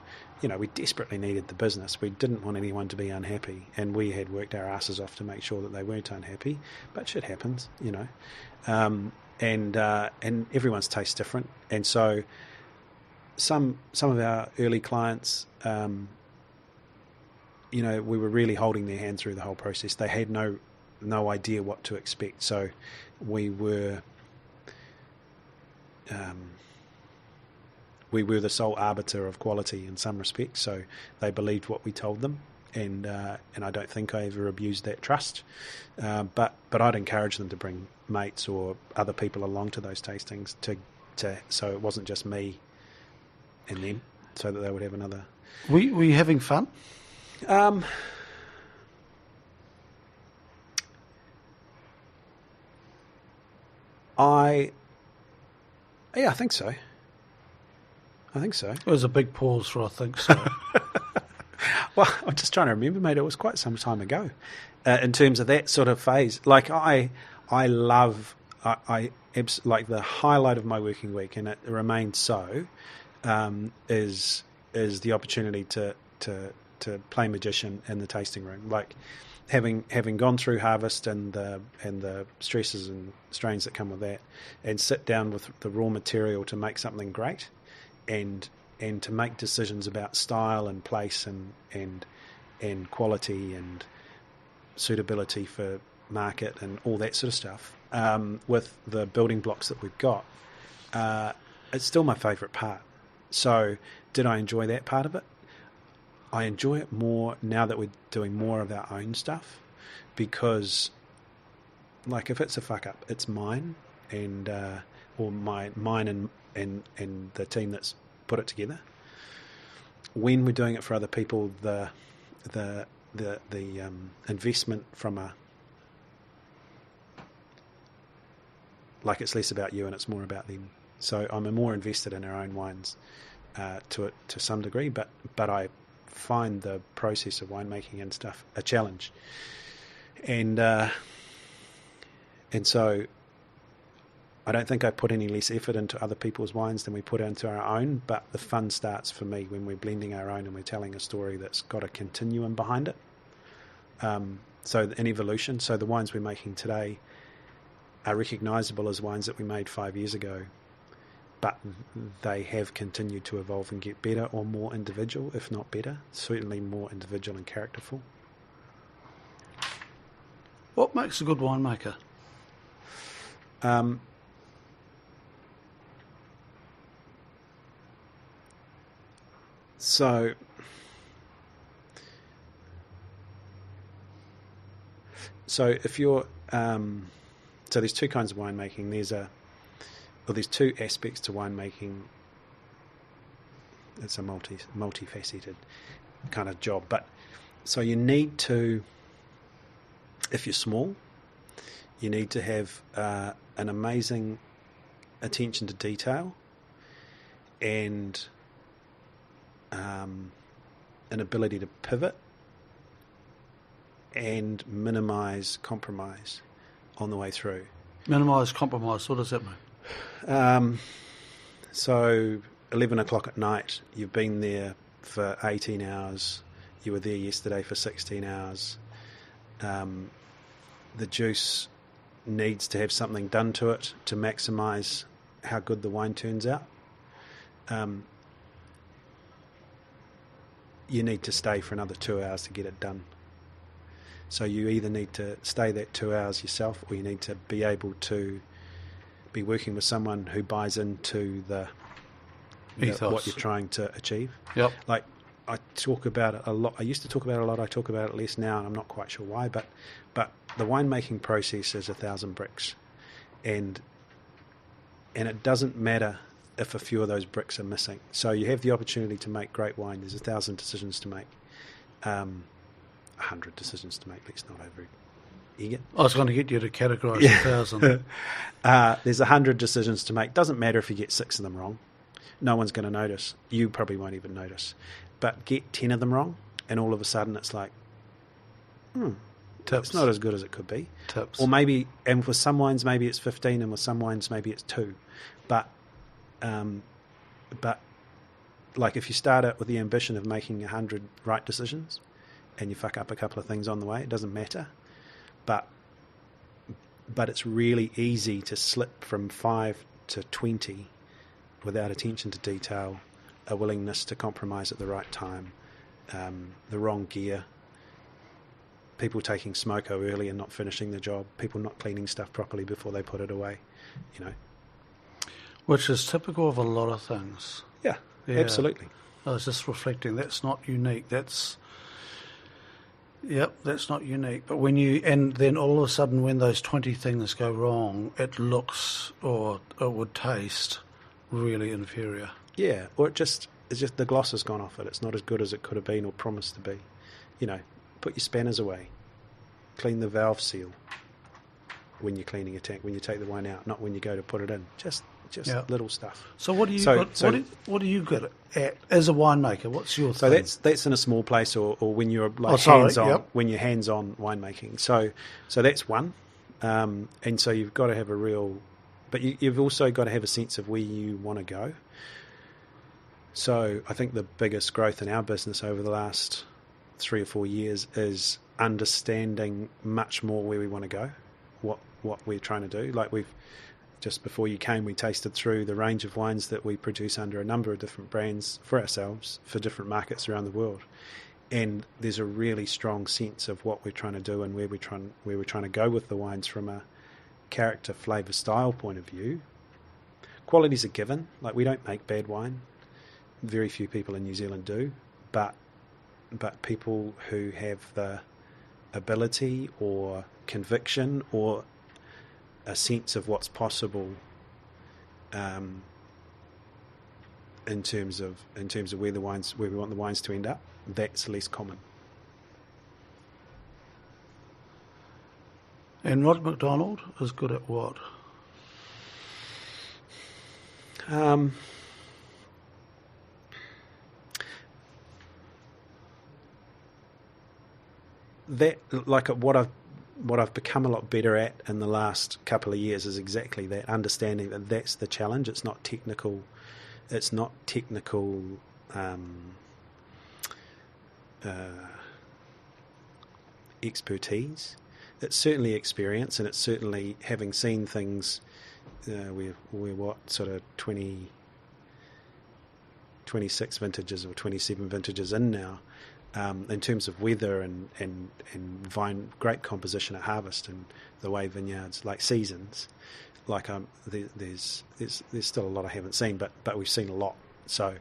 we desperately needed the business. We didn't want anyone to be unhappy, and we had worked our asses off to make sure that they weren't unhappy, but shit happens, and everyone's taste's different. And so some of our early clients, we were really holding their hand through the whole process. They had no idea what to expect, so we were the sole arbiter of quality in some respects, so they believed what we told them, and I don't think I ever abused that trust. But I'd encourage them to bring mates or other people along to those tastings so it wasn't just me and them, so that they would have another. Were you having fun? I think so. It was a big pause for I think so. Well, I'm just trying to remember, mate. It was quite some time ago. In terms of that sort of phase, I love the highlight of my working week, and it remains so, is the opportunity to play magician in the tasting room. Having gone through harvest and the stresses and strains that come with that, and sit down with the raw material to make something great, and to make decisions about style and place and quality and suitability for market and all that sort of stuff, with the building blocks that we've got, it's still my favourite part. So did I enjoy that part of it? I enjoy it more now that we're doing more of our own stuff, because if it's a fuck up, it's mine, and or mine and the team that's put it together. When we're doing it for other people, the investment from it's less about you and it's more about them. So I'm more invested in our own wines to some degree, but I find the process of winemaking and stuff a challenge, and so I don't think I put any less effort into other people's wines than we put into our own, but the fun starts for me when we're blending our own and we're telling a story that's got a continuum behind it, so an evolution. So the wines we're making today are recognisable as wines that we made 5 years ago, but they have continued to evolve and get better, or more individual, if not better, certainly more individual and characterful. What makes a good winemaker? So if you're so there's two kinds of winemaking. There's two aspects to winemaking. It's a multifaceted kind of job. But so you need to, if you're small, you need to have an amazing attention to detail and an ability to pivot and minimise compromise on the way through. Minimise compromise, what does that mean? So 11 o'clock at night, you've been there for 18 hours, you were there yesterday for 16 hours. The juice needs to have something done to it to maximise how good the wine turns out. You need to stay for another 2 hours to get it done. So you either need to stay that 2 hours yourself, or you need to be able to be working with someone who buys into the what you're trying to achieve. Yep. Like I talk about it a lot. I used to talk about it a lot. I talk about it less now, and I'm not quite sure why. But the winemaking process is 1,000 bricks, and it doesn't matter if a few of those bricks are missing. So you have the opportunity to make great wine. There's 1,000 decisions to make. 100 decisions to make. Let's not over egg it. I was going to get you to categorise 1,000. There's 100 decisions to make. Doesn't matter if you get 6 of them wrong. No one's going to notice. You probably won't even notice. But get 10 of them wrong, and all of a sudden it's like, it's not as good as it could be. Tips. Or maybe, and with some wines maybe it's 15, and with some wines maybe it's 2. But like if you start out with the ambition of making 100 right decisions, and you fuck up a couple of things on the way, it doesn't matter. But it's really easy to slip from 5 to 20 without attention to detail, a willingness to compromise at the right time, the wrong gear, people taking smoko early and not finishing the job, people not cleaning stuff properly before they put it away, Which is typical of a lot of things. Yeah. Absolutely. I was just reflecting, that's not unique. That's not unique. But and then all of a sudden when those 20 things go wrong, it looks, or it would taste, really inferior. Yeah, or it's just the gloss has gone off it. It's not as good as it could have been or promised to be. Put your spanners away. Clean the valve seal when you're cleaning a tank, when you take the wine out, not when you go to put it in. Just little stuff. So what do you good at as a winemaker? What's your thing? So that's in a small place, or when you're hands-on, when you're hands-on winemaking. So that's one, and so you've got to have but you've also got to have a sense of where you want to go. So I think the biggest growth in our business over the last 3 or 4 years is understanding much more where we want to go, what we're trying to do. Like just before you came, we tasted through the range of wines that we produce under a number of different brands for ourselves, for different markets around the world. And there's a really strong sense of what we're trying to do and where we're trying to go with the wines from a character, flavour, style point of view. Quality's a given. Like, we don't make bad wine. Very few people in New Zealand do. But people who have the ability or conviction or a sense of what's possible in terms of where we want the wines to end up, that's less common. And Rod McDonald is good at what? That, like, what I've become a lot better at in the last couple of years is exactly that, understanding that that's the challenge. It's not technical. It's not technical expertise. It's certainly experience, and it's certainly having seen things. We're what, sort of 26 vintages or 27 vintages in now. in terms of weather and vine grape composition at harvest, and the way vineyards like seasons, like there's still a lot I haven't seen, but we've seen a lot. So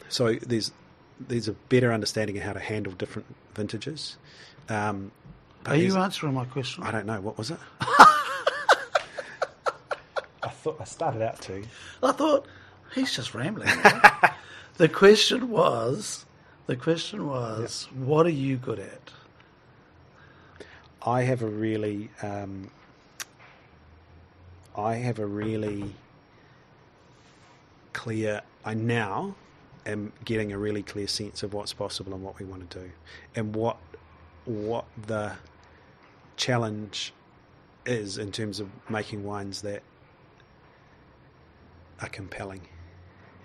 so there's a better understanding of how to handle different vintages. Are you answering my question? I don't know. What was it? I thought I started out to. I thought he's just rambling. The question was, what are you good at? I have a really clear. I now am getting a really clear sense of what's possible and what we want to do, and what the challenge is in terms of making wines that are compelling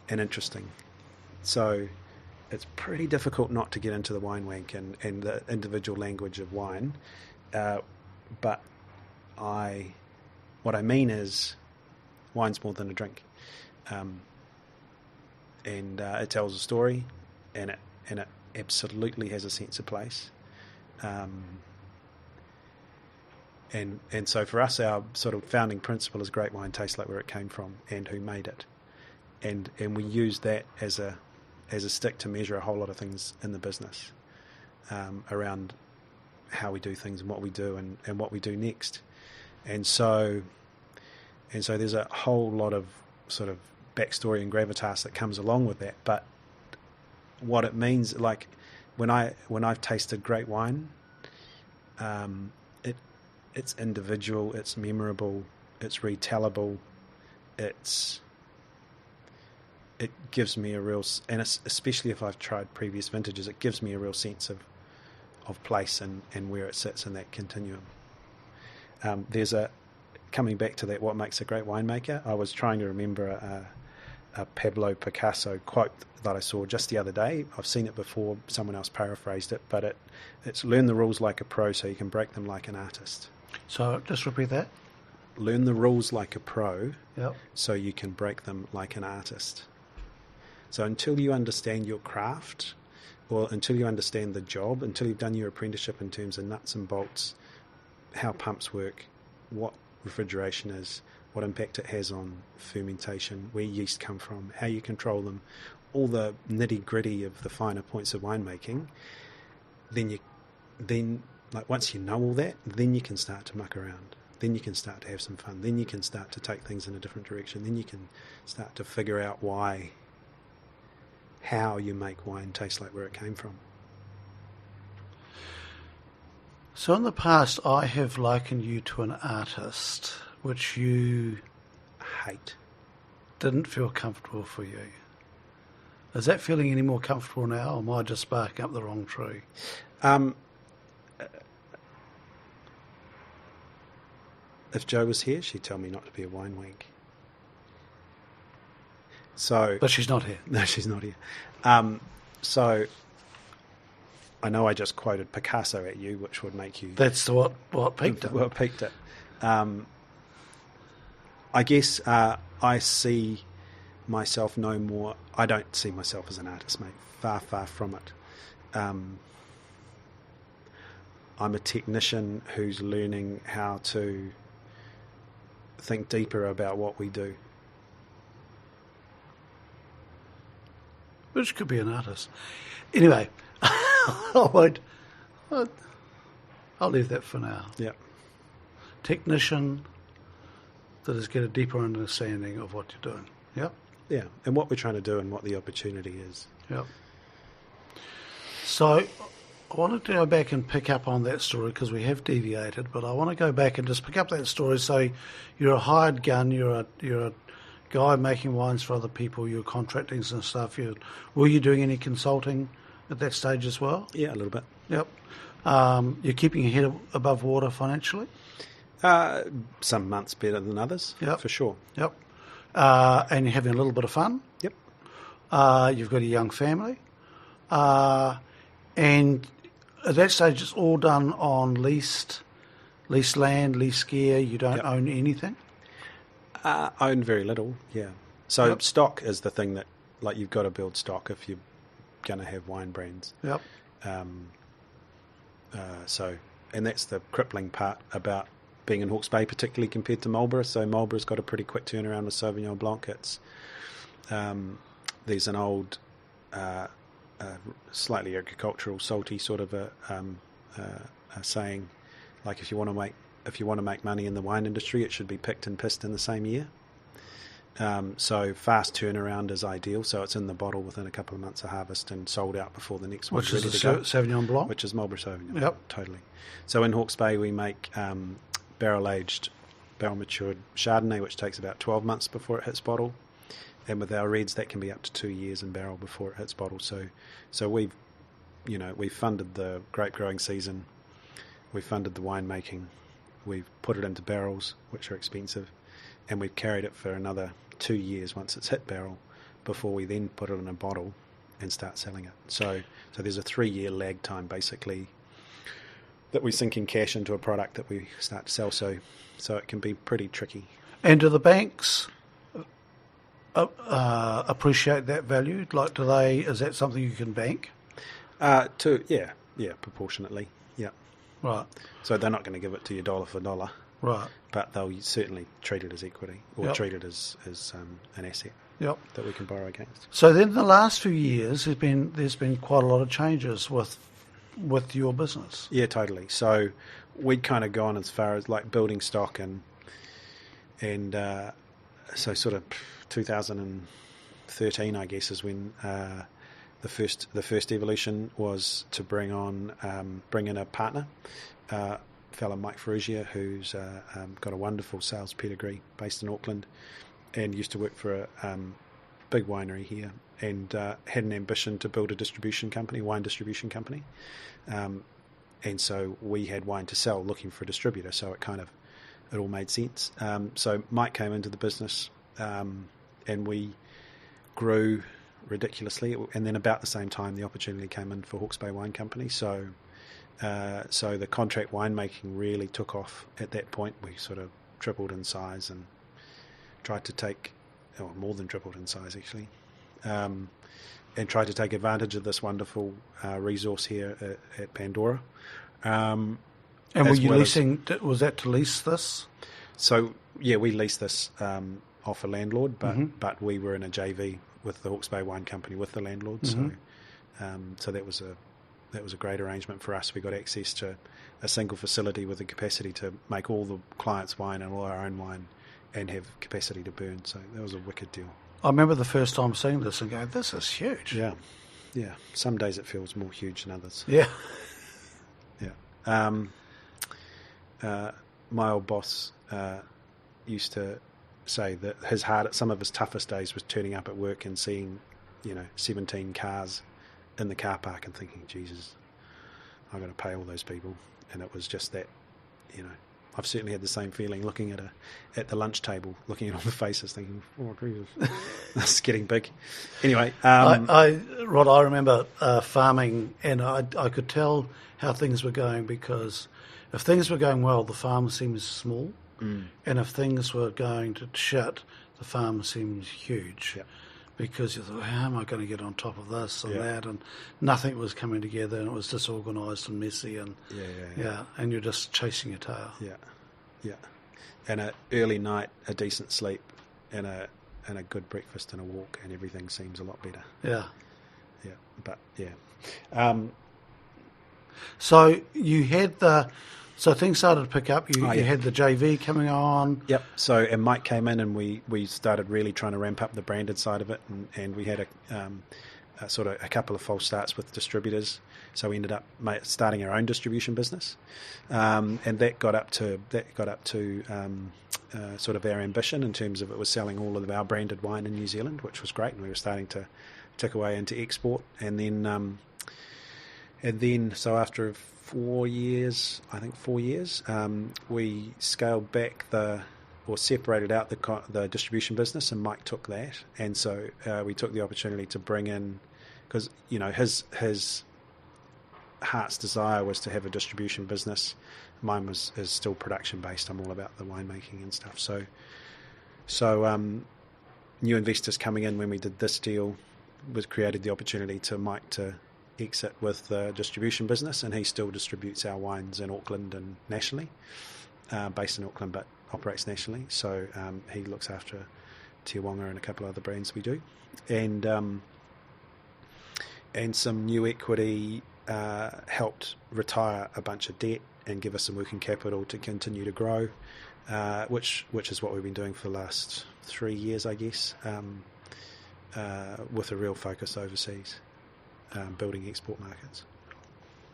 and interesting. So it's pretty difficult not to get into the wine wank and the individual language of wine, but what I mean is wine's more than a drink, and it tells a story, and it absolutely has a sense of place, and so for us, our sort of founding principle is great wine tastes like where it came from and who made it, and we use that as a stick to measure a whole lot of things in the business, around how we do things and what we do and what we do next, and so there's a whole lot of sort of backstory and gravitas that comes along with that. But what it means, like when I've tasted great wine, it's individual, it's memorable, it's retellable, it gives me a real, and especially if I've tried previous vintages, it gives me a real sense of place and where it sits in that continuum. There's coming back to that, what makes a great winemaker, I was trying to remember a Pablo Picasso quote that I saw just the other day. I've seen it before, someone else paraphrased it, but it's learn the rules like a pro so you can break them like an artist. So just repeat that. Learn the rules like a pro, yep, so you can break them like an artist. So until you understand your craft, or until you understand the job, until you've done your apprenticeship in terms of nuts and bolts, how pumps work, what refrigeration is, what impact it has on fermentation, where yeast come from, how you control them, all the nitty-gritty of the finer points of winemaking, then like once you know all that, then you can start to muck around. Then you can start to have some fun. Then you can start to take things in a different direction. Then you can start to figure out how you make wine taste like where it came from. So in the past, I have likened you to an artist, which you hate. Didn't feel comfortable for you. Is that feeling any more comfortable now, or am I just barking up the wrong tree? If Jo was here, she'd tell me not to be a wine wank. So, but she's not here. No, she's not here. So I know I just quoted Picasso at you, which would make you... That's what piqued it. What piqued it. I guess I see myself no more... I don't see myself as an artist, mate. Far, far from it. I'm a technician who's learning how to think deeper about what we do. Which could be an artist. Anyway, I'll leave that for now. Yeah. Technician that is get a deeper understanding of what you're doing. Yep. Yeah, and what we're trying to do and what the opportunity is. Yep. So I wanted to go back and pick up on that story because we have deviated, but I want to go back and just pick up that story. So you're a hired gun, you're a guy making wines for other people, you're contracting some stuff. Were you doing any consulting at that stage as well? Yeah, a little bit. Yep. You're keeping your head above water financially? Some months better than others, yep, for sure. Yep. And you're having a little bit of fun? Yep. You've got a young family. And at that stage, it's all done on leased land, leased gear. You don't own anything? Own very little, yeah. So stock is the thing that like you've got to build stock if you're going to have wine brands. Yep. And that's the crippling part about being in Hawke's Bay, particularly compared to Marlborough. So Marlborough's got a pretty quick turnaround with Sauvignon Blanc. It's there's an old, slightly agricultural, salty sort of a saying, like if you want to make money in the wine industry, it should be picked and pissed in the same year. So fast turnaround is ideal. So it's in the bottle within a couple of months of harvest and sold out before the next one's ready to go. Sauvignon Blanc? Which is Marlborough Sauvignon. Yep. Totally. So in Hawke's Bay we make barrel-aged, barrel-matured Chardonnay, which takes about 12 months before it hits bottle. And with our reds, that can be up to 2 years in barrel before it hits bottle. So we've funded the grape growing season, we've funded the winemaking, we've put it into barrels, which are expensive, and we've carried it for another 2 years once it's hit barrel before we then put it in a bottle and start selling it. So there's a 3-year lag time basically that we're sinking cash into a product that we start to sell. So it can be pretty tricky. And do the banks appreciate that value? Like, is that something you can bank? Proportionately, yeah. Right. So they're not going to give it to you dollar for dollar. Right. But they'll certainly treat it as equity or Yep. treat it as an asset Yep. that we can borrow against. So then the last few years, there's been quite a lot of changes with your business. Yeah, totally. So we'd kind of gone as far as like building stock and so sort of 2013, I guess, is when the first evolution was to bring in a partner, fellow Mike Ferrugia, who's got a wonderful sales pedigree based in Auckland and used to work for a big winery here and had an ambition to build a wine distribution company. And so we had wine to sell, looking for a distributor, so it all made sense. So Mike came into the business and we grew ridiculously, and then about the same time the opportunity came in for Hawke's Bay Wine Company. So the contract winemaking really took off at that point. We sort of tripled in size and tried to more than tripled in size actually, and tried to take advantage of this wonderful resource here at Pandora. And were you leasing? Was that to lease this? So yeah, we leased this off a landlord, but we were in a JV with the Hawke's Bay Wine Company with the landlord. Mm-hmm. So that was a great arrangement for us. We got access to a single facility with the capacity to make all the clients' wine and all our own wine, and have capacity to burn. So that was a wicked deal. I remember the first time seeing this and going, "This is huge." Yeah. Some days it feels more huge than others. Yeah. My old boss used to say that some of his toughest days was turning up at work and seeing, 17 cars in the car park and thinking, Jesus, I'm going to pay all those people. And it was just that, I've certainly had the same feeling looking at the lunch table, looking at all the faces, thinking, oh, Jesus, this is getting big. Anyway, Rod, I remember farming, and I could tell how things were going, because if things were going well, the farm seems small, and if things were going to shit, the farm seems huge. Yep. Because you thought, how am I going to get on top of this and Yeah. that, and nothing was coming together, and it was disorganised and messy, and and you're just chasing your tail. Yeah. And an early night, a decent sleep, and a good breakfast and a walk, and everything seems a lot better. Yeah. But yeah. So you had so things started to pick up. You had the JV coming on. Yep. So and Mike came in, and we started really trying to ramp up the branded side of it, and we had a couple of false starts with distributors. So we ended up starting our own distribution business, and that got up to sort of our ambition in terms of it was selling all of our branded wine in New Zealand, which was great, and we were starting to tick away into export, and then so after 4 years, we scaled back separated out the distribution business, and Mike took that, and so we took the opportunity to bring in, because his heart's desire was to have a distribution business. Mine is still production based. I'm all about the winemaking and stuff. So new investors coming in when we did this deal, was created the opportunity to Mike to exit with the distribution business, and he still distributes our wines in Auckland and nationally, based in Auckland but operates nationally. So he looks after Te Awanga and a couple of other brands we do, and some new equity helped retire a bunch of debt and give us some working capital to continue to grow, which is what we've been doing for the last 3 years, I guess, with a real focus overseas, building export markets.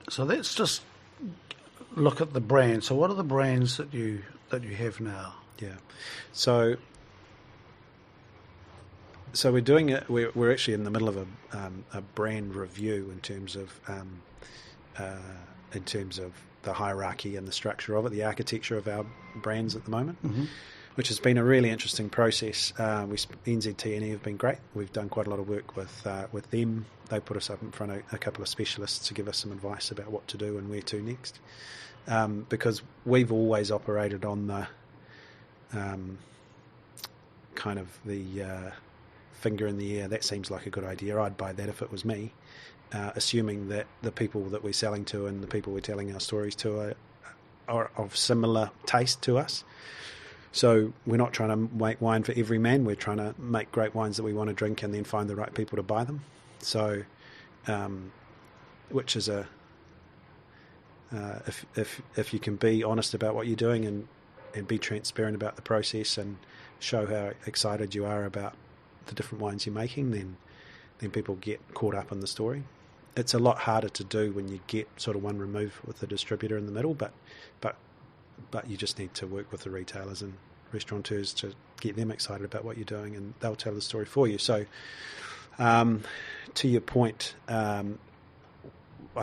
So let's just look at the brands. So what are the brands that you have now? Yeah, so we're doing it. We're actually in the middle of a brand review in terms of the hierarchy and the structure of it, the architecture of our brands at the moment, which has been a really interesting process. NZT&E have been great. We've done quite a lot of work with them. They put us up in front of a couple of specialists to give us some advice about what to do and where to next, because we've always operated on the kind of the finger in the air, that seems like a good idea, I'd buy that if it was me, assuming that the people that we're selling to and the people we're telling our stories to are of similar taste to us. So we're not trying to make wine for every man, we're trying to make great wines that we want to drink and then find the right people to buy them. So, which is if you can be honest about what you're doing and be transparent about the process and show how excited you are about the different wines you're making, then people get caught up in the story. It's a lot harder to do when you get sort of one remove with the distributor in the middle, but you just need to work with the retailers and restaurateurs to get them excited about what you're doing, and they'll tell the story for you. So to your point, I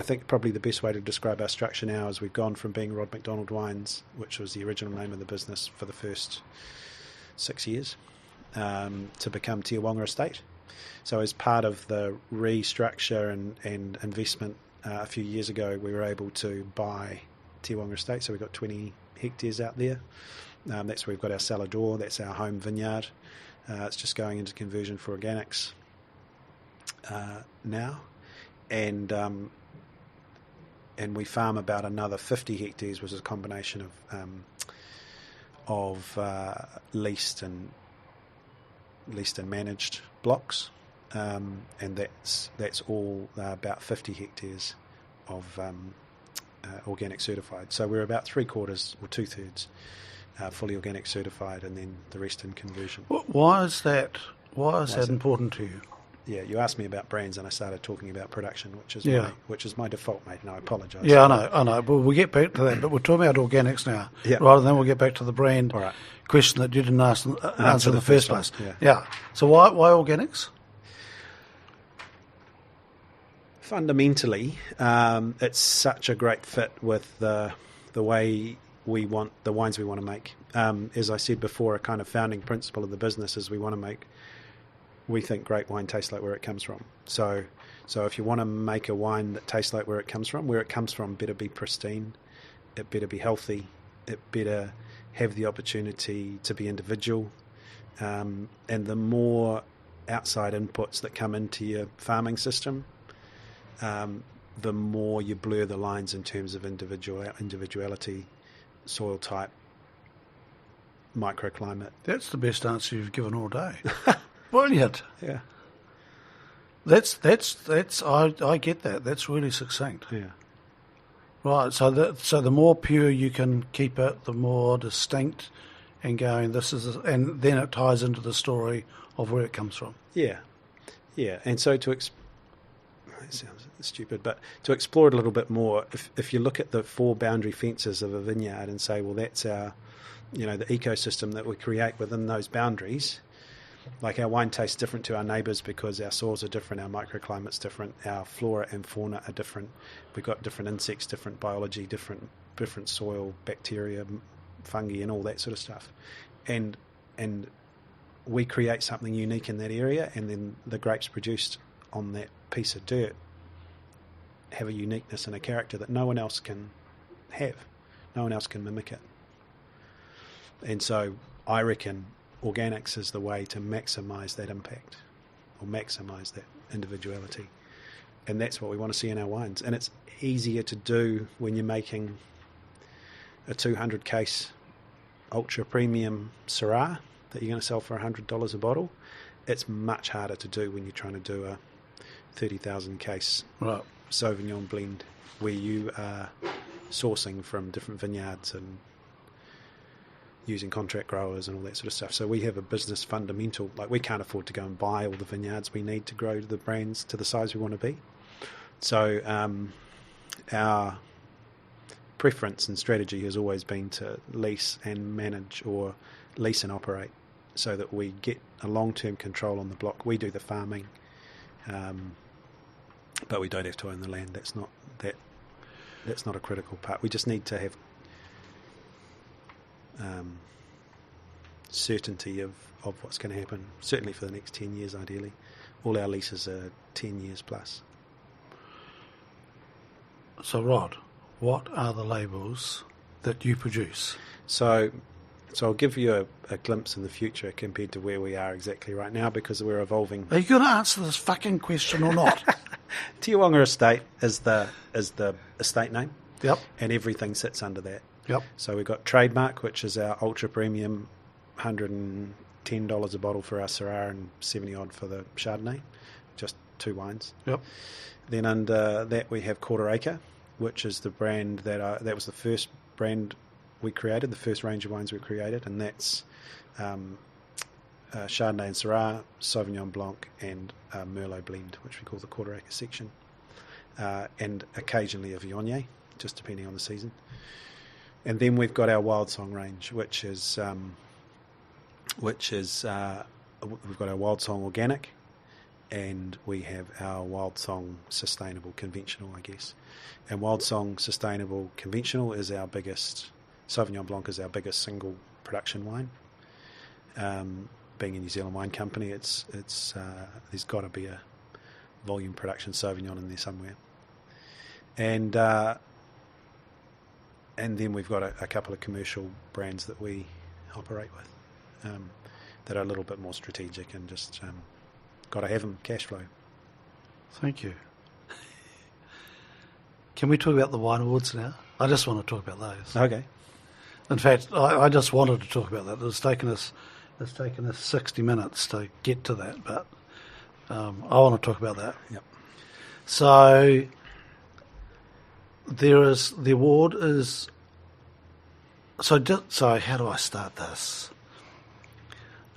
think probably the best way to describe our structure now is we've gone from being Rod McDonald Wines, which was the original name of the business for the first 6 years, to become Te Awanga Estate. So as part of the restructure and investment a few years ago, we were able to buy Te Awanga Estate. So we've got 20 hectares out there. That's where we've got our cellar door. That's our home vineyard. It's just going into conversion for organics now. And we farm about another 50 hectares, which is a combination of leased and managed blocks, and that's all about 50 hectares of organic certified. So we're about 3/4 or 2/3 fully organic certified, and then the rest in conversion. Why is that important to you? Yeah, you asked me about brands, and I started talking about production, which is my default, mate. And I apologise. Yeah, I know. But we'll get back to that. But we're talking about organics now, rather than we'll get back to the brand question that you didn't answer in the first place. Yeah. So why organics? Fundamentally, it's such a great fit with the way we want the wines we want to make. As I said before, a kind of founding principle of the business is we think great wine tastes like where it comes from. So if you want to make a wine that tastes like where it comes from better be pristine, it better be healthy, it better have the opportunity to be individual, and the more outside inputs that come into your farming system, the more you blur the lines in terms of individuality, soil type, microclimate. That's the best answer you've given all day. Brilliant. Yeah. That's I get that. That's really succinct. Yeah. Right. So the more pure you can keep it, the more distinct and going. And then it ties into the story of where it comes from. Yeah. Yeah. And so it sounds stupid, but to explore it a little bit more, if you look at the 4 boundary fences of a vineyard and say, well, that's our, the ecosystem that we create within those boundaries. Like our wine tastes different to our neighbours because our soils are different, our microclimate's different, our flora and fauna are different. We've got different insects, different biology, different soil, bacteria, fungi, and all that sort of stuff. And we create something unique in that area, and then the grapes produced on that piece of dirt have a uniqueness and a character that no one else can have. No one else can mimic it. And so I reckon organics is the way to maximise that impact or maximise that individuality. And that's what we want to see in our wines. And it's easier to do when you're making a 200 case ultra premium Syrah that you're going to sell for $100 a bottle. It's much harder to do when you're trying to do a 30,000 case Sauvignon blend where you are sourcing from different vineyards and using contract growers and all that sort of stuff. So we have a business fundamental, like we can't afford to go and buy all the vineyards we need to grow the brands to the size we want to be. So our preference and strategy has always been to lease and manage, or lease and operate, so that we get a long-term control on the block. We do the farming, but we don't have to own the land. That's not a critical part. We just need to have certainty of what's going to happen, certainly for the next 10 years ideally. All our leases are 10 years plus. So Rod, what are the labels that you produce? So I'll give you a glimpse in the future compared to where we are exactly right now, because we're evolving. Are you going to answer this fucking question or not? Te Awanga Estate is the estate name. Yep. And everything sits under that. Yep. So we've got Trademark, which is our ultra premium, $110 a bottle for our Syrah and 70 odd for the Chardonnay, just two wines. Yep. Then under that we have Quarter Acre, which is the brand that was the first brand we created, the first range of wines we created, and that's Chardonnay and Syrah, Sauvignon Blanc, and Merlot blend, which we call the Quarter Acre section, and occasionally a Viognier, just depending on the season. And then we've got our Wild Song range, which is we've got our Wild Song Organic, and we have our Wild Song Sustainable Conventional, I guess. And Wild Song Sustainable Conventional is our biggest. Sauvignon Blanc is our biggest single production wine. Being a New Zealand wine company, it's there's got to be a volume production Sauvignon in there somewhere. And then we've got a couple of commercial brands that we operate with that are a little bit more strategic and just got to have them cash flow. Thank you. Can we talk about the wine awards now? I just want to talk about those. Okay. In fact, I just wanted to talk about that. It's taken us 60 minutes to get to that, but I want to talk about that. Yep. So the award is. So how do I start this?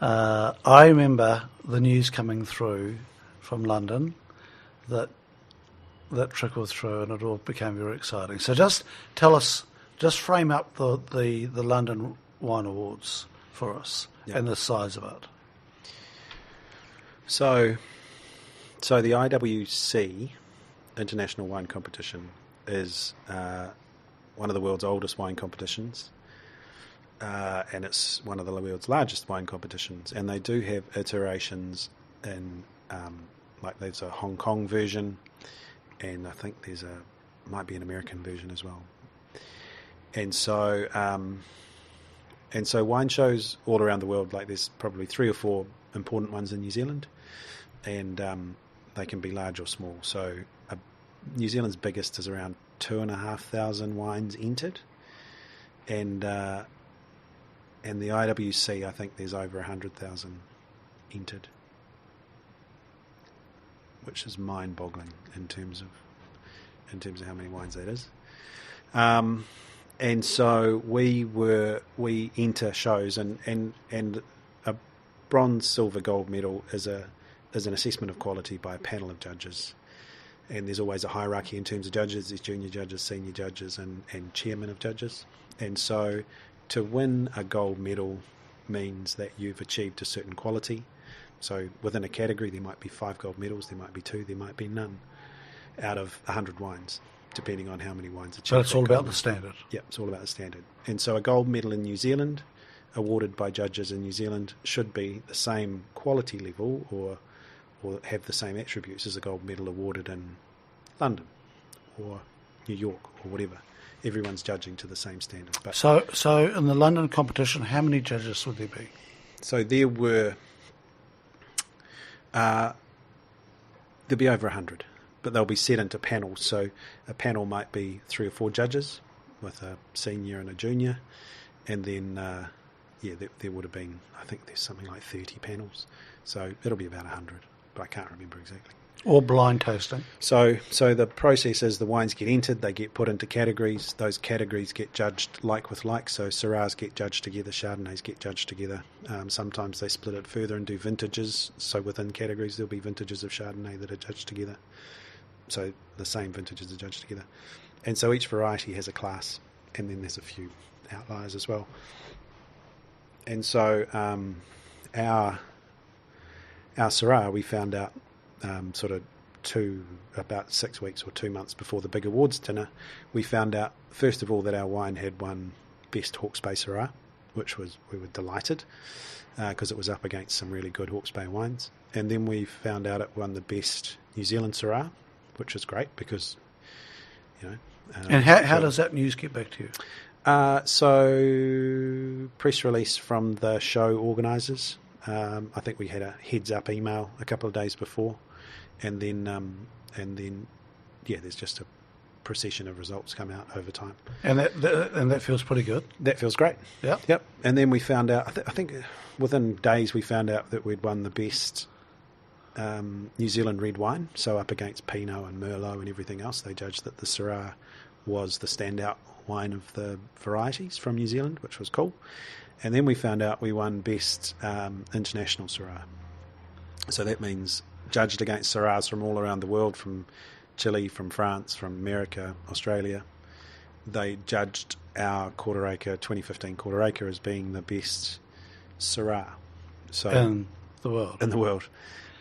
I remember the news coming through from London that trickled through, and it all became very exciting. So just tell us, just frame up the London Wine Awards for us. Yep. And the size of it. So the IWC, International Wine Competition, is one of the world's oldest wine competitions, and it's one of the world's largest wine competitions. And they do have iterations in, like there's a Hong Kong version, and I think might be an American version as well. And so wine shows all around the world, like there's probably 3 or 4 important ones in New Zealand, and they can be large or small. So New Zealand's biggest is around 2,500 wines entered, and the IWC, I think there's over 100,000 entered, which is mind-boggling in terms of how many wines that is. And so we enter shows, and a bronze, silver, gold medal is an assessment of quality by a panel of judges. And there's always a hierarchy in terms of judges. There's junior judges, senior judges, and chairman of judges. And so to win a gold medal means that you've achieved a certain quality. So within a category, there might be 5 gold medals, there might be 2, there might be none, out of 100 wines, depending on how many wines achieved. So it's all about the standard. Yeah, it's all about the standard. And so a gold medal in New Zealand, awarded by judges in New Zealand, should be the same quality level or have the same attributes as a gold medal awarded in London or New York or whatever. Everyone's judging to the same standard. But so in the London competition, how many judges would there be? So there were There'll be over 100, but they'll be set into panels. So a panel might be 3 or 4 judges with a senior and a junior, and then there would have been, I think there's something like 30 panels. So it'll be about 100, but I can't remember exactly. Or blind tasting. So the process is the wines get entered, they get put into categories. Those categories get judged like with like. So Syrahs get judged together, Chardonnays get judged together. Sometimes they split it further and do vintages. So within categories there'll be vintages of Chardonnay that are judged together. So the same vintages are judged together. And so each variety has a class, and then there's a few outliers as well. And so our Syrah, we found out sort of about 6 weeks or 2 months before the big awards dinner, we found out, first of all, that our wine had won Best Hawke's Bay Syrah, which we were delighted because it was up against some really good Hawke's Bay wines. And then we found out it won the Best New Zealand Syrah, which is great because, and how does that news get back to you? So press release from the show organisers. I think we had a heads-up email a couple of days before, and then there's just a procession of results come out over time. And that feels pretty good. That feels great. Yep. And then we found out. I think within days we found out that we'd won the best New Zealand red wine. So up against Pinot and Merlot and everything else, they judged that the Syrah was the standout wine of the varieties from New Zealand, which was cool. And then we found out we won Best International Syrah. So that means judged against Syrahs from all around the world, from Chile, from France, from America, Australia. They judged our Quarter Acre 2015 Quarter Acre as being the best Syrah. So in the world. In the world.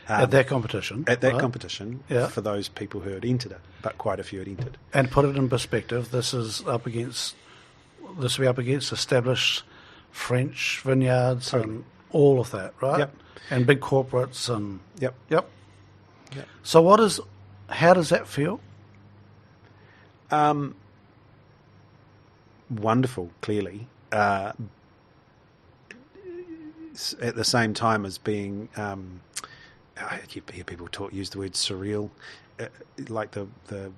At that competition. At that right? competition, for those people who had entered it, but quite a few had entered. And put it in perspective, this will be up against established French vineyards and all of that, right? Yep. And big corporates and Yep. So how does that feel? Wonderful, clearly. At the same time as being, I hear people use the word surreal, like the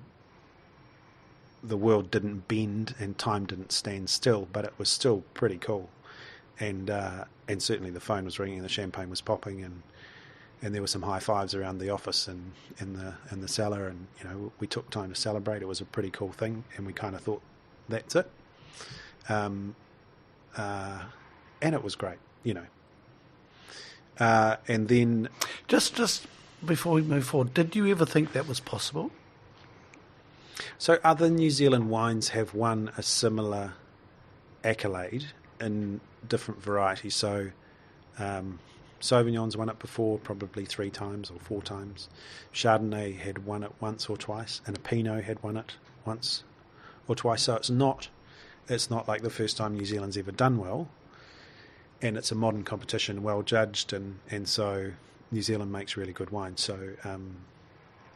world didn't bend and time didn't stand still, but it was still pretty cool. And certainly the phone was ringing, the champagne was popping, and there were some high fives around the office and in the cellar, and we took time to celebrate. It was a pretty cool thing, and we kind of thought, that's it. And it was great, and then just before we move forward, did you ever think that was possible? So other New Zealand wines have won a similar accolade in different varieties. So Sauvignon's won it before, probably 3 times or 4 times. Chardonnay had won it once or twice, and a Pinot had won it once or twice. So it's not like the first time New Zealand's ever done well, and it's a modern competition, well judged, and so New Zealand makes really good wine. So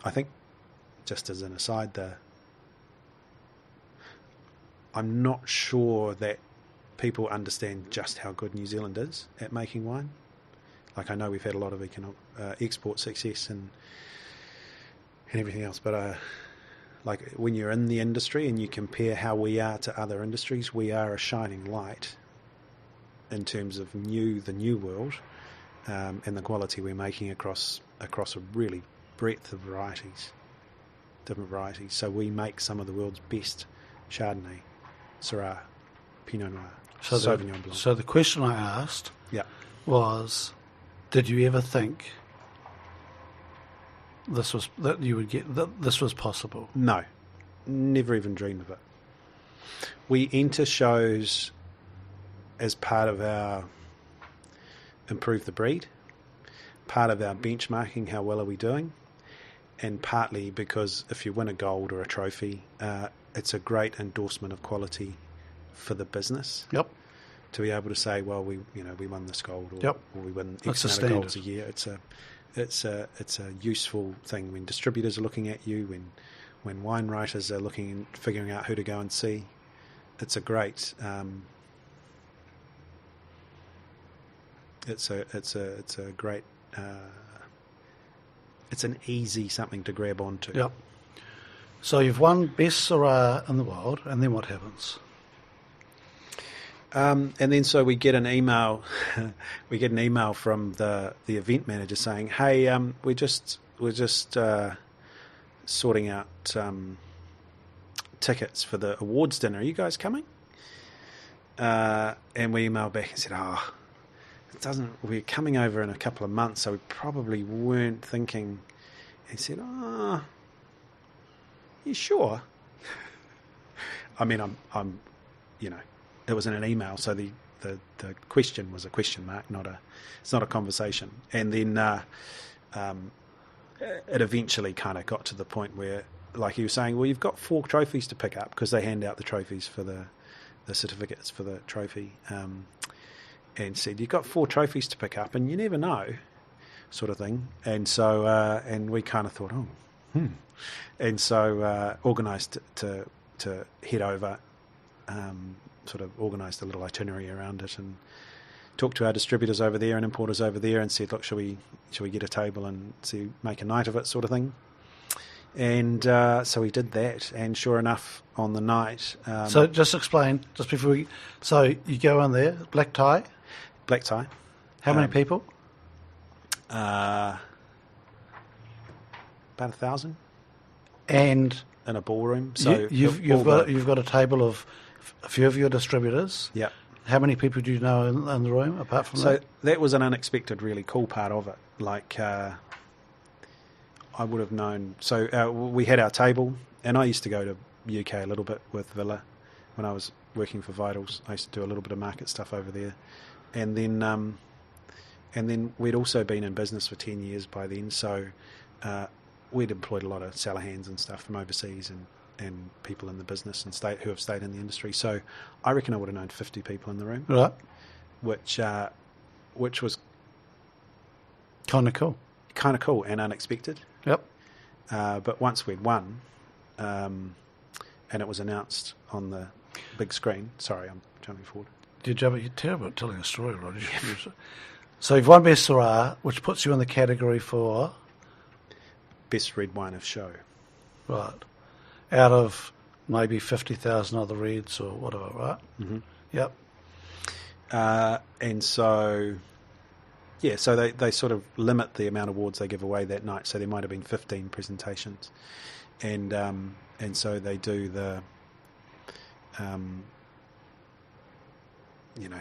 I think, just as an aside, I'm not sure that people understand just how good New Zealand is at making wine. Like, I know we've had a lot of export success and everything else, but like when you're in the industry and you compare how we are to other industries, we are a shining light in terms of the new world, and the quality we're making across a really breadth of different varieties. So we make some of the world's best Chardonnay, Syrah, Pinot Noir, Sauvignon Blanc. So the question I asked was, did you ever think this was possible? No, never even dreamed of it. We enter shows as part of our improve the breed, part of our benchmarking, how well are we doing, and partly because if you win a gold or a trophy, it's a great endorsement of quality for the business. Yep. To be able to say, well, we won this gold, or we win X That's amount of golds a year. It's a useful thing when distributors are looking at you, when wine writers are looking and figuring out who to go and see. It's a great it's a great it's an easy something to grab onto. Yep. So you've won best Syrah in the world, and then what happens? And then so we get an email. We get an email from the event manager saying, "Hey, we're just sorting out tickets for the awards dinner. Are you guys coming?" And we emailed back and said, "Oh, it doesn't. We're coming over in a couple of months, so we probably weren't thinking." And he said, "Oh, you sure?" I mean, I'm, it was in an email, so the question was a question mark, it's not a conversation. And then it eventually kind of got to the point where, like he was saying, well, you've got 4 trophies to pick up, because they hand out the trophies for the certificates for the trophy, and said, you've got 4 trophies to pick up, and you never know, sort of thing. And so, and we kind of thought, and so organised to head over, sort of organised a little itinerary around it, and talked to our distributors over there and importers over there, and said, look, shall we get a table and make a night of it, sort of thing. And so we did that, and sure enough, on the night... so just explain, just before we... So you go in there, black tie? Black tie. How many people? About 1,000. And... in a ballroom. So you've got a table of a few of your distributors. Yeah. How many people do you know in the room, apart from that? So that was an unexpected, really cool part of it. Like... I would have known. So we had our table, and I used to go to UK a little bit with Villa when I was working for Vitals. I used to do a little bit of market stuff over there, and then we'd also been in business for 10 years by then. So we'd employed a lot of seller hands and stuff from overseas, and people in the business and who have stayed in the industry. So I reckon I would have known 50 people in the room, right? Which was kind of cool. Kind of cool and unexpected. Yep. But once we'd won, and it was announced on the big screen. Sorry, I'm jumping forward. You're terrible at telling a story, Rod. So you've won Best Syrah, which puts you in the category for? Best red wine of show. Right. Out of maybe 50,000 other reds or whatever, right? Mm-hmm. Yep. And so... yeah, so they sort of limit the amount of awards they give away that night. So there might have been 15 presentations, and so they do the,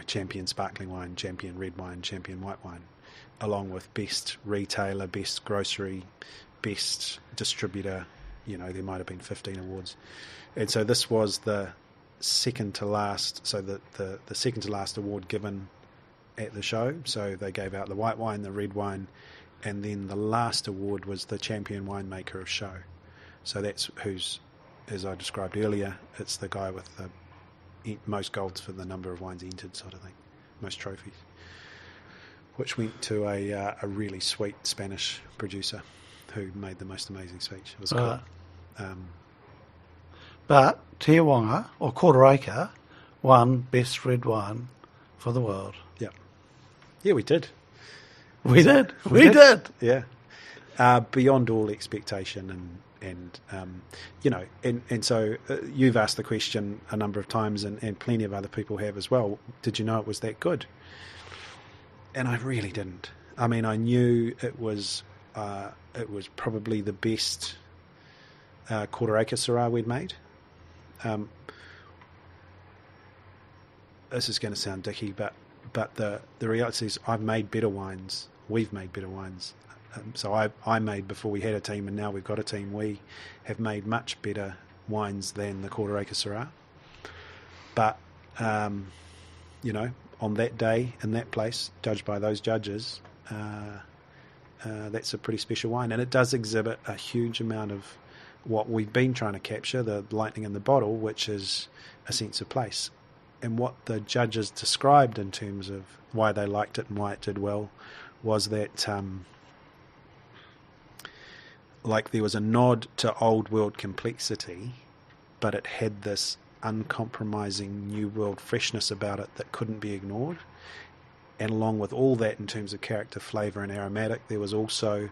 champion sparkling wine, champion red wine, champion white wine, along with best retailer, best grocery, best distributor. There might have been 15 awards, and so this was the second to last. So the second to last award given at the show. So they gave out the white wine, the red wine, and then the last award was the champion winemaker of show. So that's who's, as I described earlier, it's the guy with the most golds for the number of wines entered, sort of thing, most trophies, which went to a really sweet Spanish producer who made the most amazing speech. It was cool. But Te Awanga, or Quarter Acre, won best red wine for the world. Yeah, we did. We did. Yeah. Beyond all expectation, and so you've asked the question a number of times, and plenty of other people have as well. Did you know it was that good? And I really didn't. I mean, I knew it was probably the best Quarter Acre Syrah we'd made. This is going to sound dicky, but the reality is I've made better wines. We've made better wines. So I made before we had a team, and now we've got a team. We have made much better wines than the Quarter Acre Syrah. But, on that day, in that place, judged by those judges, that's a pretty special wine. And it does exhibit a huge amount of what we've been trying to capture, the lightning in the bottle, which is a sense of place. And what the judges described in terms of why they liked it and why it did well was that there was a nod to old world complexity, but it had this uncompromising new world freshness about it that couldn't be ignored. And along with all that in terms of character, flavour and aromatic, there was also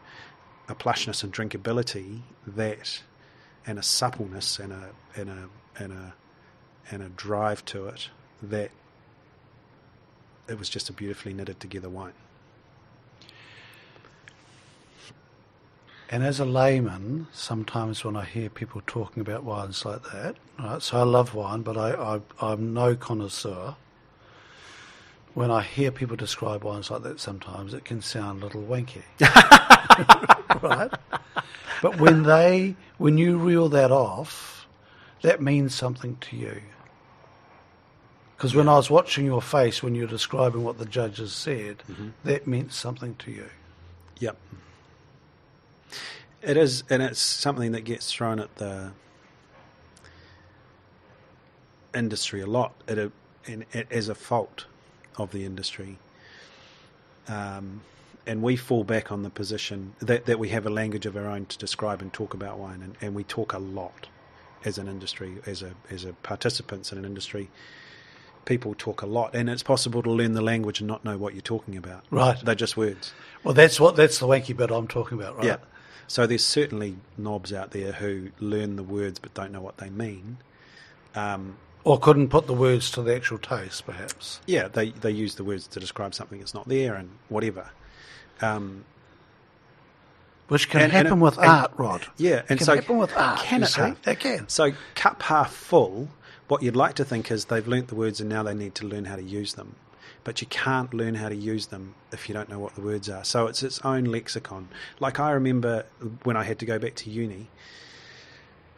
a plushness and drinkability that, and a suppleness and a drive to it that it was just a beautifully knitted together wine. And as a layman, sometimes when I hear people talking about wines like that, right, so I love wine, but I'm no connoisseur. When I hear people describe wines like that, sometimes it can sound a little wanky, right? But when you reel that off, that means something to you. Because when I was watching your face when you were describing what the judges said, that meant something to you. Yep. It is, and it's something that gets thrown at the industry a lot, as a fault of the industry. And we fall back on the position that we have a language of our own to describe and talk about wine, and we talk a lot as an industry, as a participants in an industry. People talk a lot, and it's possible to learn the language and not know what you're talking about. Right. They're just words. Well, that's the wanky bit I'm talking about, right? Yeah. So there's certainly knobs out there who learn the words but don't know what they mean. Or couldn't put the words to the actual taste, perhaps. Yeah, they use the words to describe something that's not there and whatever. Which can happen with art, Rod. Yeah. It can happen with art, Can it? It can. So cup half full, what you'd like to think is they've learnt the words and now they need to learn how to use them. But you can't learn how to use them if you don't know what the words are. So it's its own lexicon. Like I remember when I had to go back to uni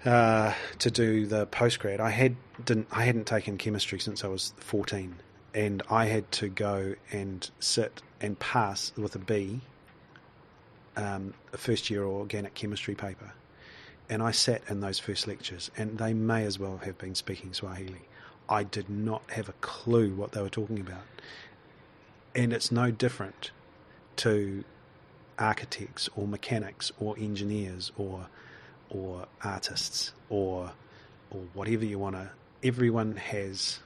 to do the postgrad, I hadn't taken chemistry since I was 14, and I had to go and sit and pass with a B a first year organic chemistry paper. And I sat in those first lectures, and they may as well have been speaking Swahili. I did not have a clue what they were talking about. And it's no different to architects or mechanics or engineers or artists or whatever you want to. Everyone has,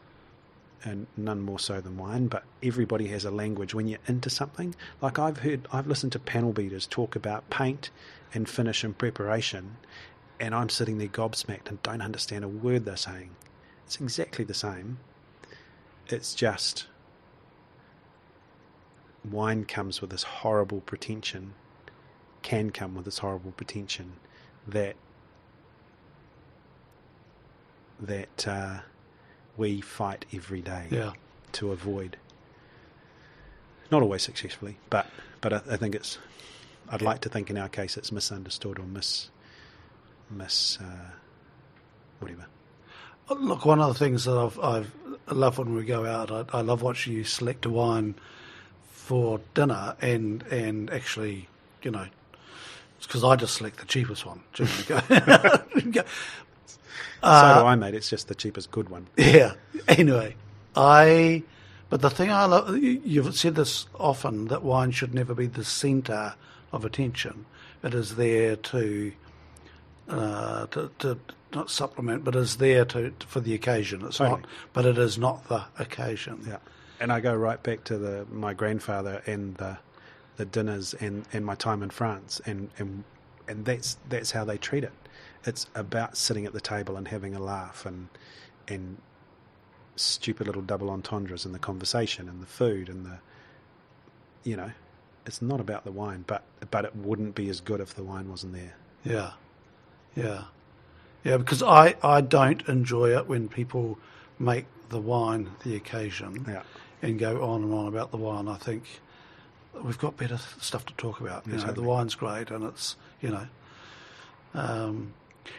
and none more so than wine, but everybody has a language when you're into something. Like I've listened to panel beaters talk about paint and finish and preparation, and I'm sitting there gobsmacked and don't understand a word they're saying. It's exactly the same. It's just wine comes with this horrible pretension, can come with this horrible pretension that we fight every day to avoid. Not always successfully, but I think it's. I'd like to think in our case it's misunderstood or whatever. Look, one of the things that I love when we go out, I love watching you select a wine for dinner and actually, you know, it's because I just select the cheapest one. So do I, mate. It's just the cheapest good one. Yeah. Anyway, but the thing I love, you've said this often, that wine should never be the centre of attention. It is there to not supplement, but is there for the occasion. It's totally. not, but it is not the occasion. Yeah, and I go right back to my grandfather and the dinners and my time in France, and that's how they treat it. It's about sitting at the table and having a laugh and stupid little double entendres and the conversation and the food and it's not about the wine, but it wouldn't be as good if the wine wasn't there. Yeah, because I don't enjoy it when people make the wine the occasion and go on and on about the wine. I think we've got better stuff to talk about. The wine's great, and it's,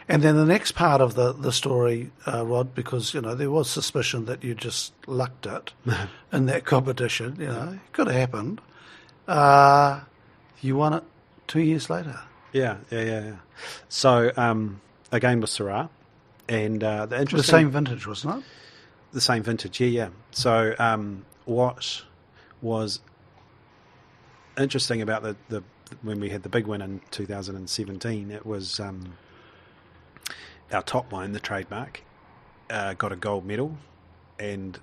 and then the next part of the story, Rod, because, there was suspicion that you just lucked it in that competition, it could have happened. You won it 2 years later. Yeah. So, again with Syrah, and the same vintage, wasn't it? The same vintage, yeah. So, what was interesting about the when we had the big win in 2017, it was our top wine, the trademark, got a gold medal, and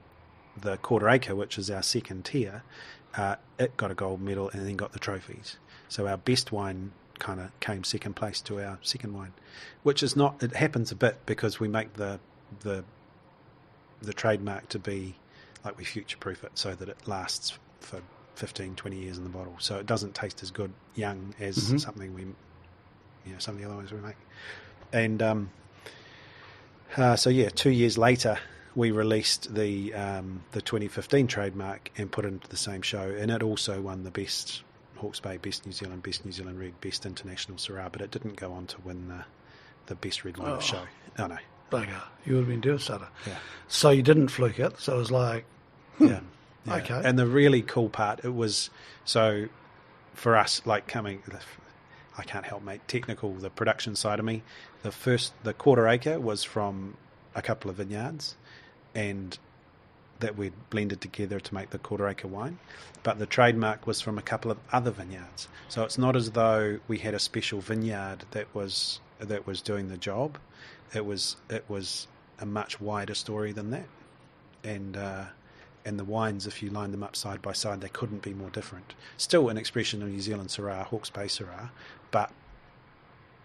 the Quarter Acre, which is our second tier, it got a gold medal and then got the trophies. So our best wine kind of came second place to our second wine, which is not. It happens a bit because we make the trademark to be like we future-proof it so that it lasts for 15, 20 years in the bottle. So it doesn't taste as good young as something some of the other ones we make. And so 2 years later, we released the 2015 trademark and put it into the same show, and it also won the best Hawke's Bay, Best New Zealand Red, Best International Syrah, but it didn't go on to win the Best Red Wine show. Oh no. Bugger. You would have been devastated. Yeah. So you didn't fluke it, so it was like, yeah. Okay. And the really cool part, it was, so for us, like I can't help, mate, technical, the production side of me, the quarter acre was from a couple of vineyards, and that we'd blended together to make the quarter acre wine, but the trademark was from a couple of other vineyards. So it's not as though we had a special vineyard that was doing the job. It was a much wider story than that, and the wines, if you line them up side by side, they couldn't be more different. Still an expression of New Zealand Syrah, Hawke's Bay Syrah, but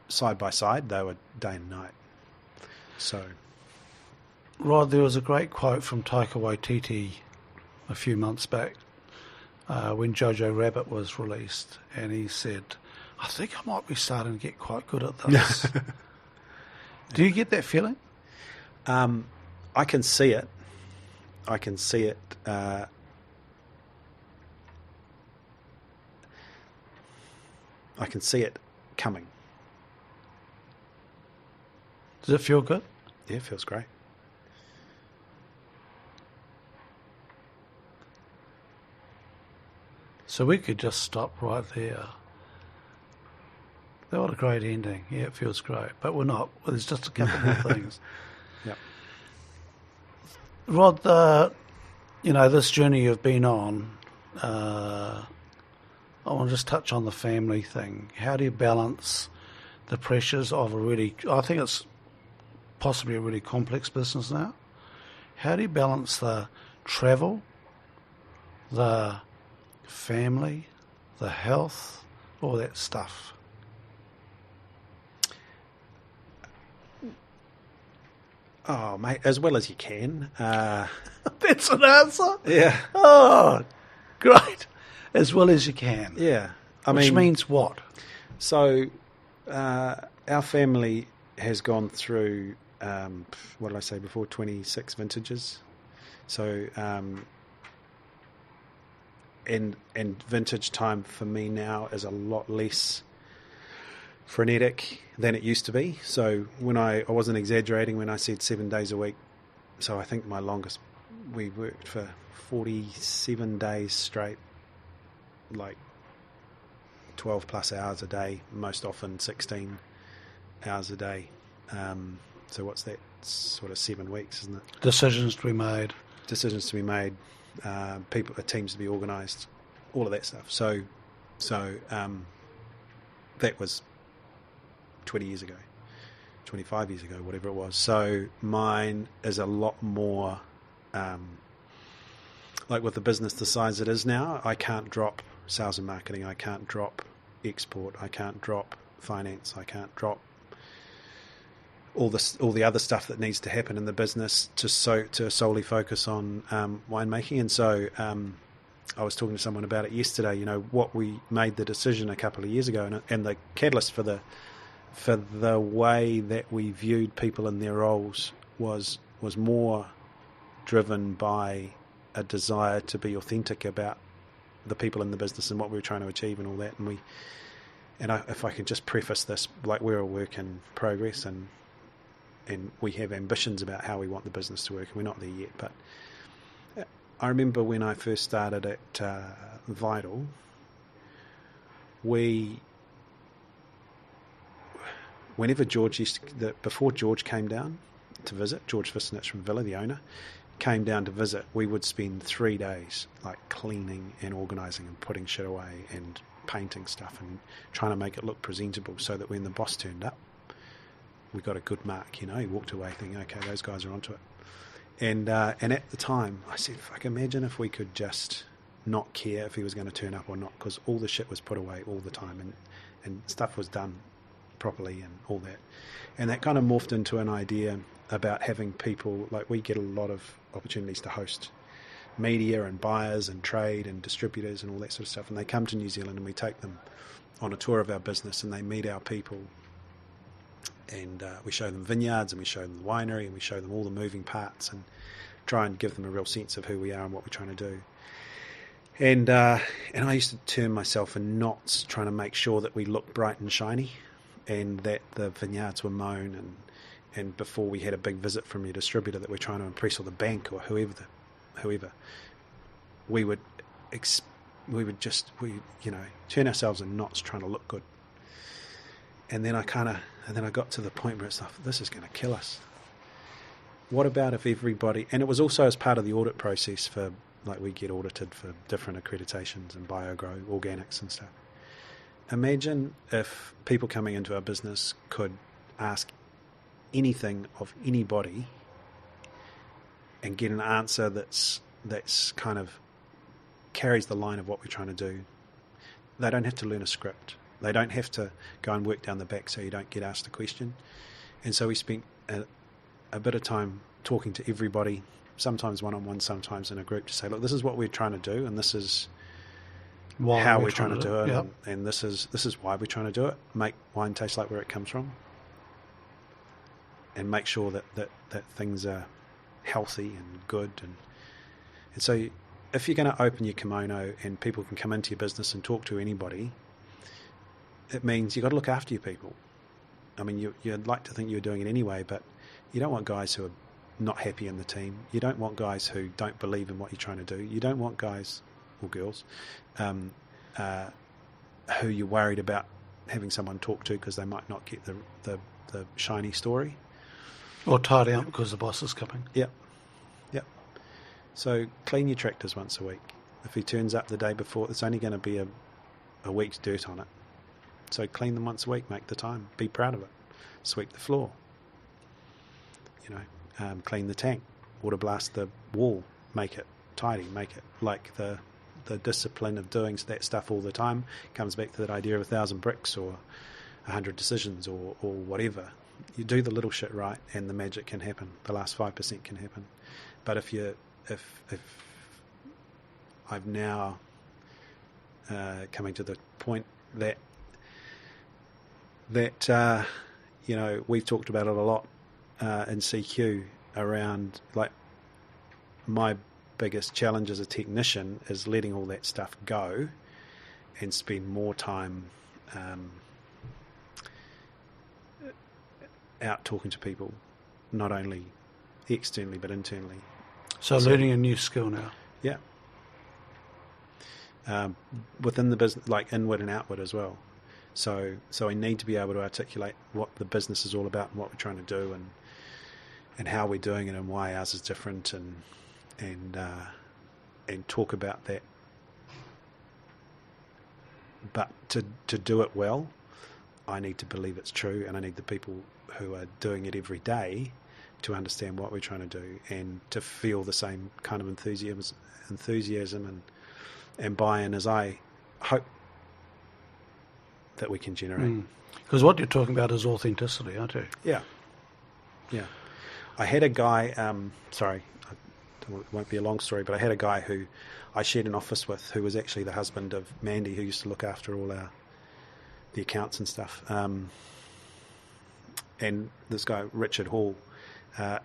side by side they were day and night. So, Rod, there was a great quote from Taika Waititi a few months back when Jojo Rabbit was released, and he said, I think I might be starting to get quite good at this. Do you get that feeling? I can see it. I can see it. I can see it coming. Does it feel good? Yeah, it feels great. So we could just stop right there. What a great ending. Yeah, it feels great. But we're not. There's just a couple more things. Yeah. Rod, this journey you've been on, I want to just touch on the family thing. How do you balance the pressures of I think it's possibly a really complex business now. How do you balance the travel, the family, the health, all that stuff? Oh, mate, as well as you can. That's an answer? Yeah. Oh, great. As well as you can. Yeah. Which means what? So, our family has gone through, what did I say before, 26 vintages. So, and vintage time for me now is a lot less frenetic than it used to be. So when I wasn't exaggerating when I said 7 days a week. So I think my longest, we worked for 47 days straight, like 12 plus hours a day, most often 16 hours a day. So what's that? It's sort of 7 weeks, isn't it? Decisions to be made. Teams to be organised, all of that stuff. So that was 20 years ago, 25 years ago, whatever it was. So mine is a lot more, like with the business the size it is now, I can't drop sales and marketing, I can't drop export, I can't drop finance, I can't drop all the other stuff that needs to happen in the business to solely focus on winemaking. And so I was talking to someone about it yesterday. What we made the decision a couple of years ago, and the catalyst for the way that we viewed people in their roles was more driven by a desire to be authentic about the people in the business and what we were trying to achieve and all that. If I could just preface this, like, we're a work in progress, and we have ambitions about how we want the business to work, and we're not there yet. But I remember when I first started at Vital, whenever before George came down to visit, George Visnich from Villa, the owner, came down to visit, we would spend 3 days like cleaning and organising and putting shit away and painting stuff and trying to make it look presentable so that when the boss turned up, we got a good mark. He walked away thinking, okay, those guys are onto it. And at the time, I said, fuck, imagine if we could just not care if he was going to turn up or not, because all the shit was put away all the time. and stuff was done properly and all that. And that kind of morphed into an idea about having people, like we get a lot of opportunities to host media and buyers and trade and distributors and all that sort of stuff, and they come to New Zealand and we take them on a tour of our business and they meet our people, and we show them vineyards and we show them the winery and we show them all the moving parts and try and give them a real sense of who we are and what we're trying to do. And I used to turn myself in knots trying to make sure that we looked bright and shiny and that the vineyards were mown, and before we had a big visit from your distributor that we're trying to impress, or the bank or whoever, we would turn ourselves in knots trying to look good. And then I got to the point where it's like, this is going to kill us. What about if everybody, and it was also as part of the audit process for, like, we get audited for different accreditations and biogrow, organics and stuff. Imagine if people coming into our business could ask anything of anybody and get an answer that's kind of carries the line of what we're trying to do. They don't have to learn a script. They don't have to go and work down the back so you don't get asked a question. And so we spent a bit of time talking to everybody, sometimes one-on-one, sometimes in a group, to say, look, this is what we're trying to do, and this is how we're trying to do it, and this is why we're trying to do it. Make wine taste like where it comes from, and make sure that things are healthy and good. And so if you're going to open your kimono and people can come into your business and talk to anybody, it means you've got to look after your people. I mean, you'd like to think you're doing it anyway, but you don't want guys who are not happy in the team. You don't want guys who don't believe in what you're trying to do. You don't want guys or girls who you're worried about having someone talk to because they might not get the shiny story. Or tidy up because the boss is coming. Yep. So clean your tractors once a week. If he turns up the day before, it's only going to be a week's dirt on it. So clean them once a week, make the time, be proud of it. Sweep the floor, clean the tank, water blast the wall, make it tidy, make it like the discipline of doing that stuff all the time comes back to that idea of 1,000 bricks or 100 decisions or whatever. You do the little shit right and the magic can happen. The last 5% can happen. But if I've now coming to the point that we've talked about it a lot in CQ around, like, my biggest challenge as a technician is letting all that stuff go and spend more time out talking to people, not only externally but internally. So learning a new skill now. Yeah. Within the business, like inward and outward as well. So we need to be able to articulate what the business is all about and what we're trying to do and how we're doing it and why ours is different and talk about that. But to do it well, I need to believe it's true, and I need the people who are doing it every day to understand what we're trying to do and to feel the same kind of enthusiasm and buy-in as I hope that we can generate. Because what you're talking about is authenticity, aren't you? Yeah. I had a guy, it won't be a long story, but I had a guy who I shared an office with who was actually the husband of Mandy, who used to look after all the accounts and stuff. And this guy, Richard Hall,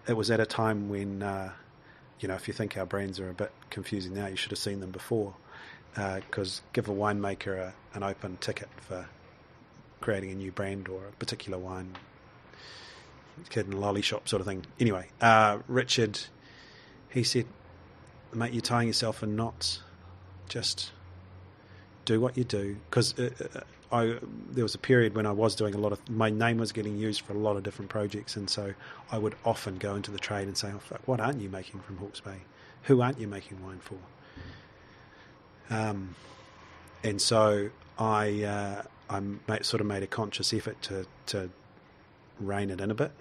it was at a time when, if you think our brands are a bit confusing now, you should have seen them before. Because give a winemaker an open ticket for creating a new brand or a particular wine, kid in a lolly shop sort of thing. Anyway, Richard, he said, mate, you're tying yourself in knots. Just do what you do. Because there was a period when I was doing my name was getting used for a lot of different projects, and so I would often go into the trade and say, oh, fuck, what aren't you making from Hawke's Bay? Who aren't you making wine for? And so I made a conscious effort to rein it in a bit,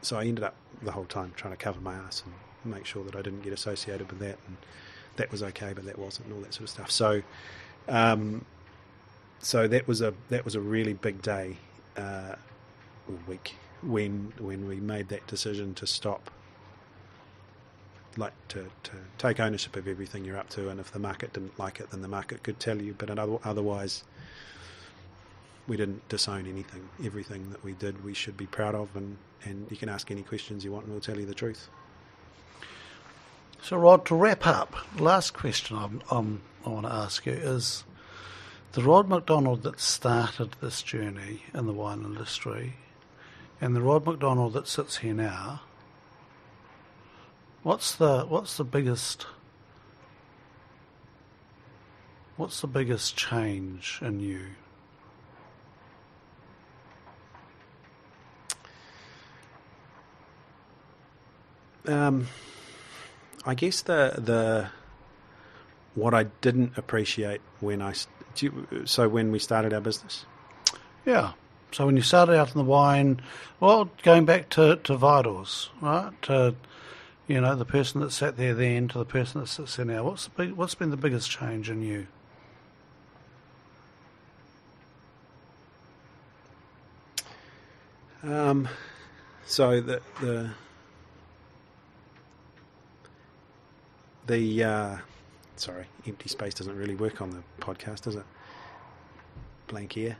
so I ended up the whole time trying to cover my ass and make sure that I didn't get associated with that, and that was okay, but that wasn't, and all that sort of stuff. So so that was a really big day, or week, when we made that decision to stop, like to take ownership of everything you're up to, and if the market didn't like it, then the market could tell you, but otherwise we didn't disown anything. Everything that we did we should be proud of, and you can ask any questions you want and we'll tell you the truth. So Rod, to wrap up, the last question I want to ask you is, the Rod McDonald that started this journey in the wine industry and the Rod McDonald that sits here now, what's the biggest change in you? I guess the what I didn't appreciate when we started our business. Yeah. So when you started out in the wine, well, going back to Vitals, right? To, the person that sat there then to the person that sits there now. What's been the biggest change in you? So sorry, empty space doesn't really work on the podcast, does it? Blank air.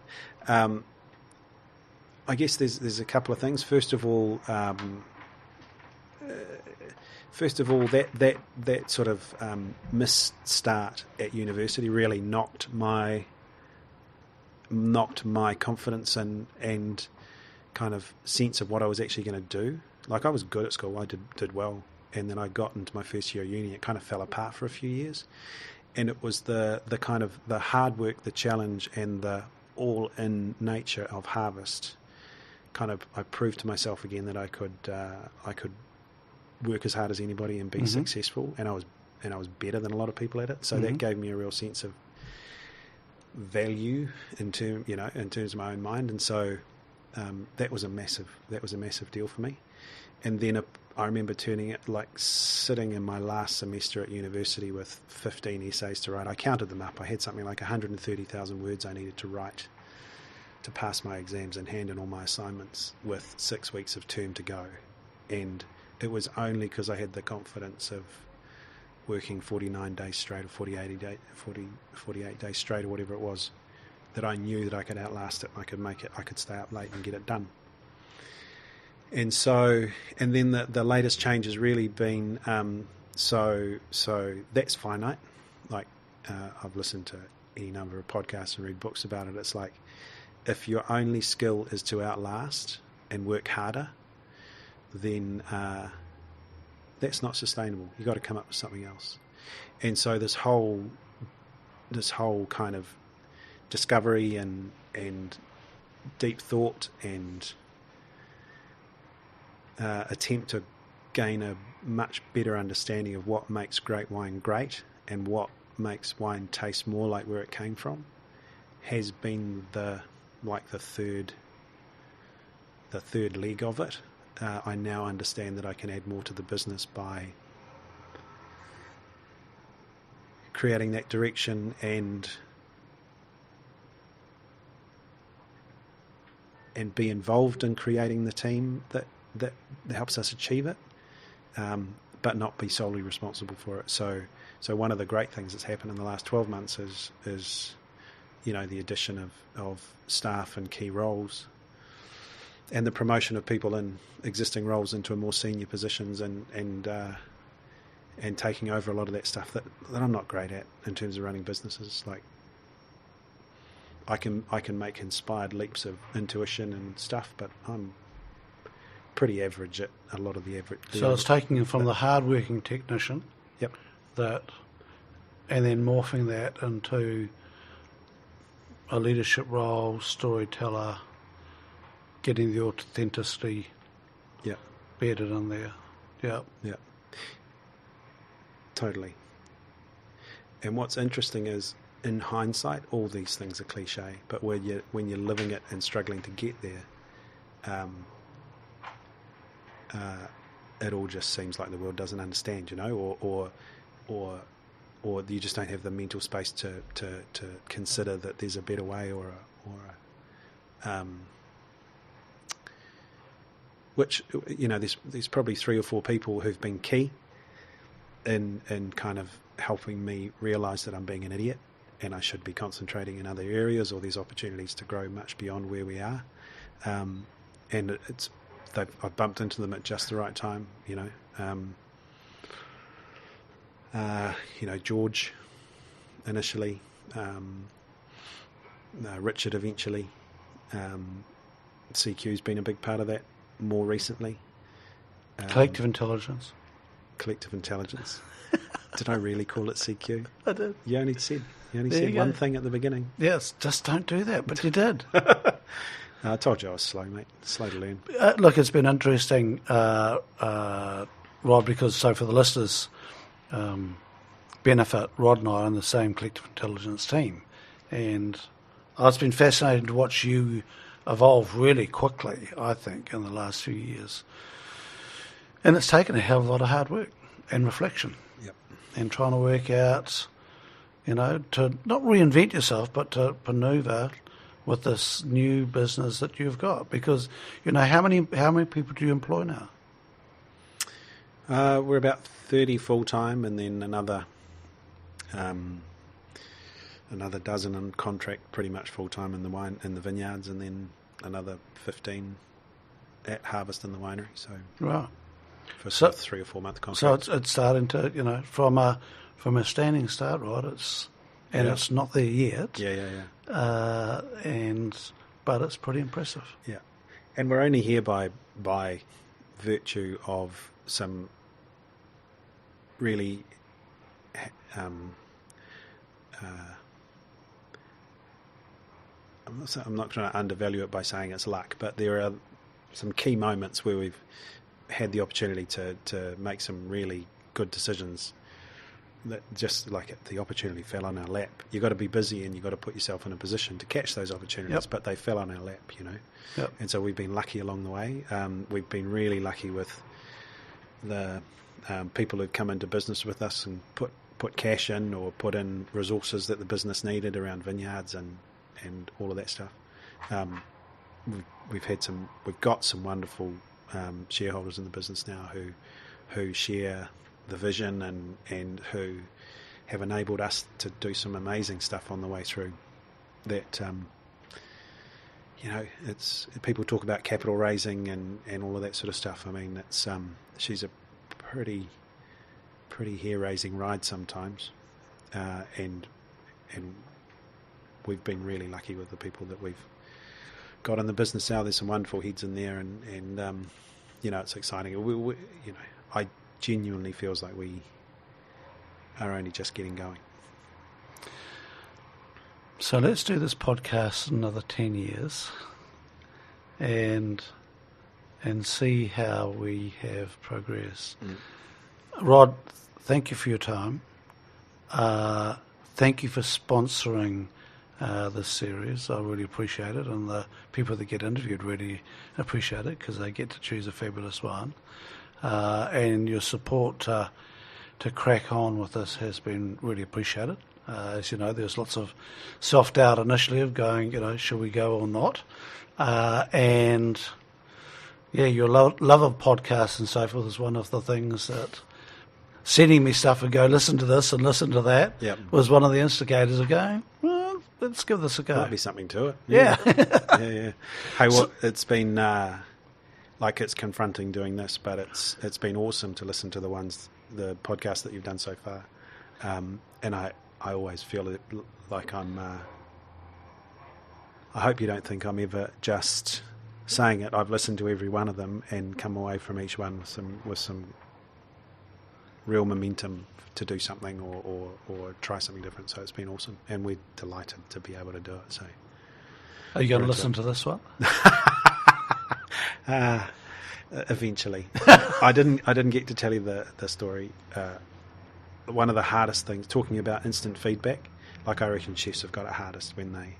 I guess there's a couple of things. First of all, that sort of missed start at university really knocked my confidence and kind of sense of what I was actually going to do. Like, I was good at school, I did well, and then I got into my first year of uni. It kind of fell apart for a few years, and it was the kind of the hard work, the challenge, and the all-in nature of harvest. Kind of, I proved to myself again that I could work as hard as anybody and be successful, and I was better than a lot of people at it. So that gave me a real sense of value in terms of my own mind, and so that was a massive deal for me. And then I remember sitting in my last semester at university with 15 essays to write. I counted them up. I had something like 130,000 words I needed to write to pass my exams and hand in all my assignments, with 6 weeks of term to go. And it was only because I had the confidence of working 49 days straight, or 48 days straight, or whatever it was, that I knew that I could outlast it. I could make it. I could stay up late and get it done. And then the latest change has really been, so that's finite. Like, I've listened to any number of podcasts and read books about it. It's like, if your only skill is to outlast and work harder, then that's not sustainable. You've got to come up with something else. And so this whole kind of discovery and deep thought and attempt to gain a much better understanding of what makes great wine great and what makes wine taste more like where it came from has been the third leg of it. I now understand that I can add more to the business by creating that direction and be involved in creating the team that helps us achieve it, but not be solely responsible for it. So one of the great things that's happened in the last 12 months is the addition of staff in key roles, and the promotion of people in existing roles into more senior positions, and taking over a lot of that stuff that I'm not great at in terms of running businesses. Like, I can make inspired leaps of intuition and stuff, but I'm pretty average at a lot of the average. So it's taking it from the hard-working technician, yep, and then morphing that into a leadership role, storyteller, getting the authenticity, yep, bedded in there. Yep. Totally. And what's interesting is, in hindsight, all these things are cliche, but when you're living it and struggling to get there, it all just seems like the world doesn't understand, or you just don't have the mental space to consider that there's a better way, which, you know, there's probably 3 or 4 people who've been key in kind of helping me realise that I'm being an idiot and I should be concentrating in other areas, or there's opportunities to grow much beyond where we are. And I've bumped into them at just the right time, you know. George initially, Richard eventually. CQ's been a big part of that more recently. Collective intelligence. Collective intelligence. Did I really call it CQ? I did. You only said one thing at the begining. Yes, just don't do that, but you did. I told you I was slow, mate. Slow to learn. Look, it's been interesting, Rod, because for the listeners' benefit, Rod and I are on the same collective intelligence team, and it's been fascinating to watch you evolve really quickly, I think, in the last few years. And it's taken a hell of a lot of hard work and reflection. Yep. And trying to work out, you know, to not reinvent yourself, but to maneuver with this new business that you've got. Because, you know, how many people do you employ now? We're about 30 full-time, and then another dozen on contract, pretty much full-time in the vineyards, and then another 15 at harvest in the winery. So right. For 3 or 4 month contract. So it's starting to, you know, from a standing start, right? It's not there yet. Yeah. But it's pretty impressive. Yeah, and we're only here by virtue of some really I'm not trying to undervalue it by saying it's luck, but there are some key moments where we've had the opportunity to make some really good decisions that just like the opportunity fell on our lap. You've got to be busy and you've got to put yourself in a position to catch those opportunities, yep. But they fell on our lap, you know. Yep. And so we've been lucky along the way. We've been really lucky with the people who've come into business with us and put cash in or put in resources that the business needed around vineyards and all of that stuff. We've got some wonderful shareholders in the business now who share the vision and who have enabled us to do some amazing stuff on the way through. That you know, it's people talk about capital raising and all of that sort of stuff. I mean, it's she's a pretty hair raising ride sometimes, and we've been really lucky with the people that we've got in the business now. There's some wonderful heads in there, and you know, it's exciting. We you know, I genuinely feels like we are only just getting going. So let's do this podcast another 10 years and see how we have progressed. Rod, thank you for your time. Thank you for sponsoring this series. I really appreciate it, and the people that get interviewed really appreciate it because they get to choose a fabulous one. And your support to crack on with this has been really appreciated. As you know, there's lots of self-doubt initially of going, you know, should we go or not? And yeah, your love of podcasts and so forth is one of the things that sending me stuff and go, listen to this and listen to that, yep. was one of the instigators of going, well, let's give this a go. Might be something to it. Yeah. Yeah. Hey, well, it's been like it's confronting doing this, but it's been awesome to listen to the podcasts that you've done so far. And I always feel like I'm. I hope you don't think I'm ever just saying it. I've listened to every one of them and come away from each one with some real momentum to do something or try something different. So it's been awesome, and we're delighted to be able to do it. So, are you going to listen to this one? Eventually. I didn't get to tell you the story. One of the hardest things, talking about instant feedback, like I reckon chefs have got it hardest when they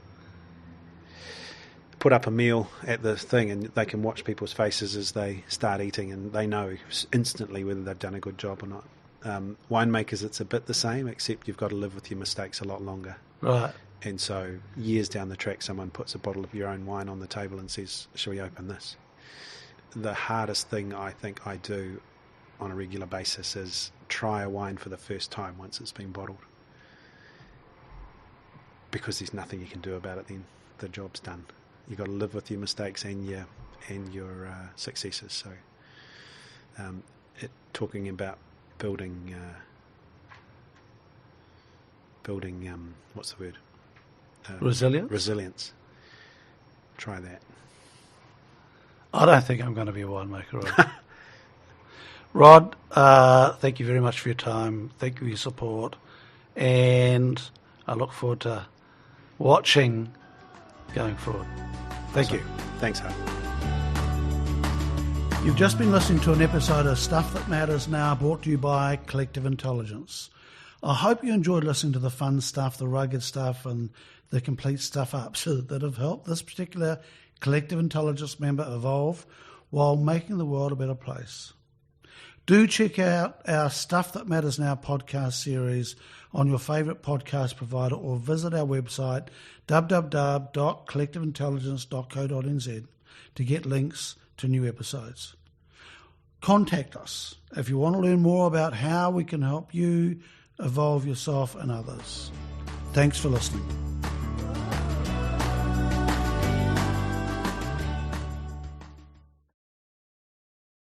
put up a meal at the thing and they can watch people's faces as they start eating and they know instantly whether they've done a good job or not. Winemakers, it's a bit the same, except you've got to live with your mistakes a lot longer. Right. And so years down the track, someone puts a bottle of your own wine on the table and says, shall we open this? The hardest thing I think I do on a regular basis is try a wine for the first time once it's been bottled. Because there's nothing you can do about it then. The job's done. You've got to live with your mistakes and your successes. So talking about building what's the word? Resilience. Try that. I don't think I'm going to be a winemaker, Rod. Rod, thank you very much for your time. Thank you for your support. And I look forward to watching going forward. Thank you. Thanks, Hal. You've just been listening to an episode of Stuff That Matters Now, brought to you by Collective Intelligence. I hope you enjoyed listening to the fun stuff, the rugged stuff, and the complete stuff-ups that have helped this particular Collective Intelligence member evolve while making the world a better place. Do check out our Stuff That Matters Now podcast series on your favourite podcast provider, or visit our website www.collectiveintelligence.co.nz to get links to new episodes. Contact us if you want to learn more about how we can help you evolve yourself and others. Thanks for listening.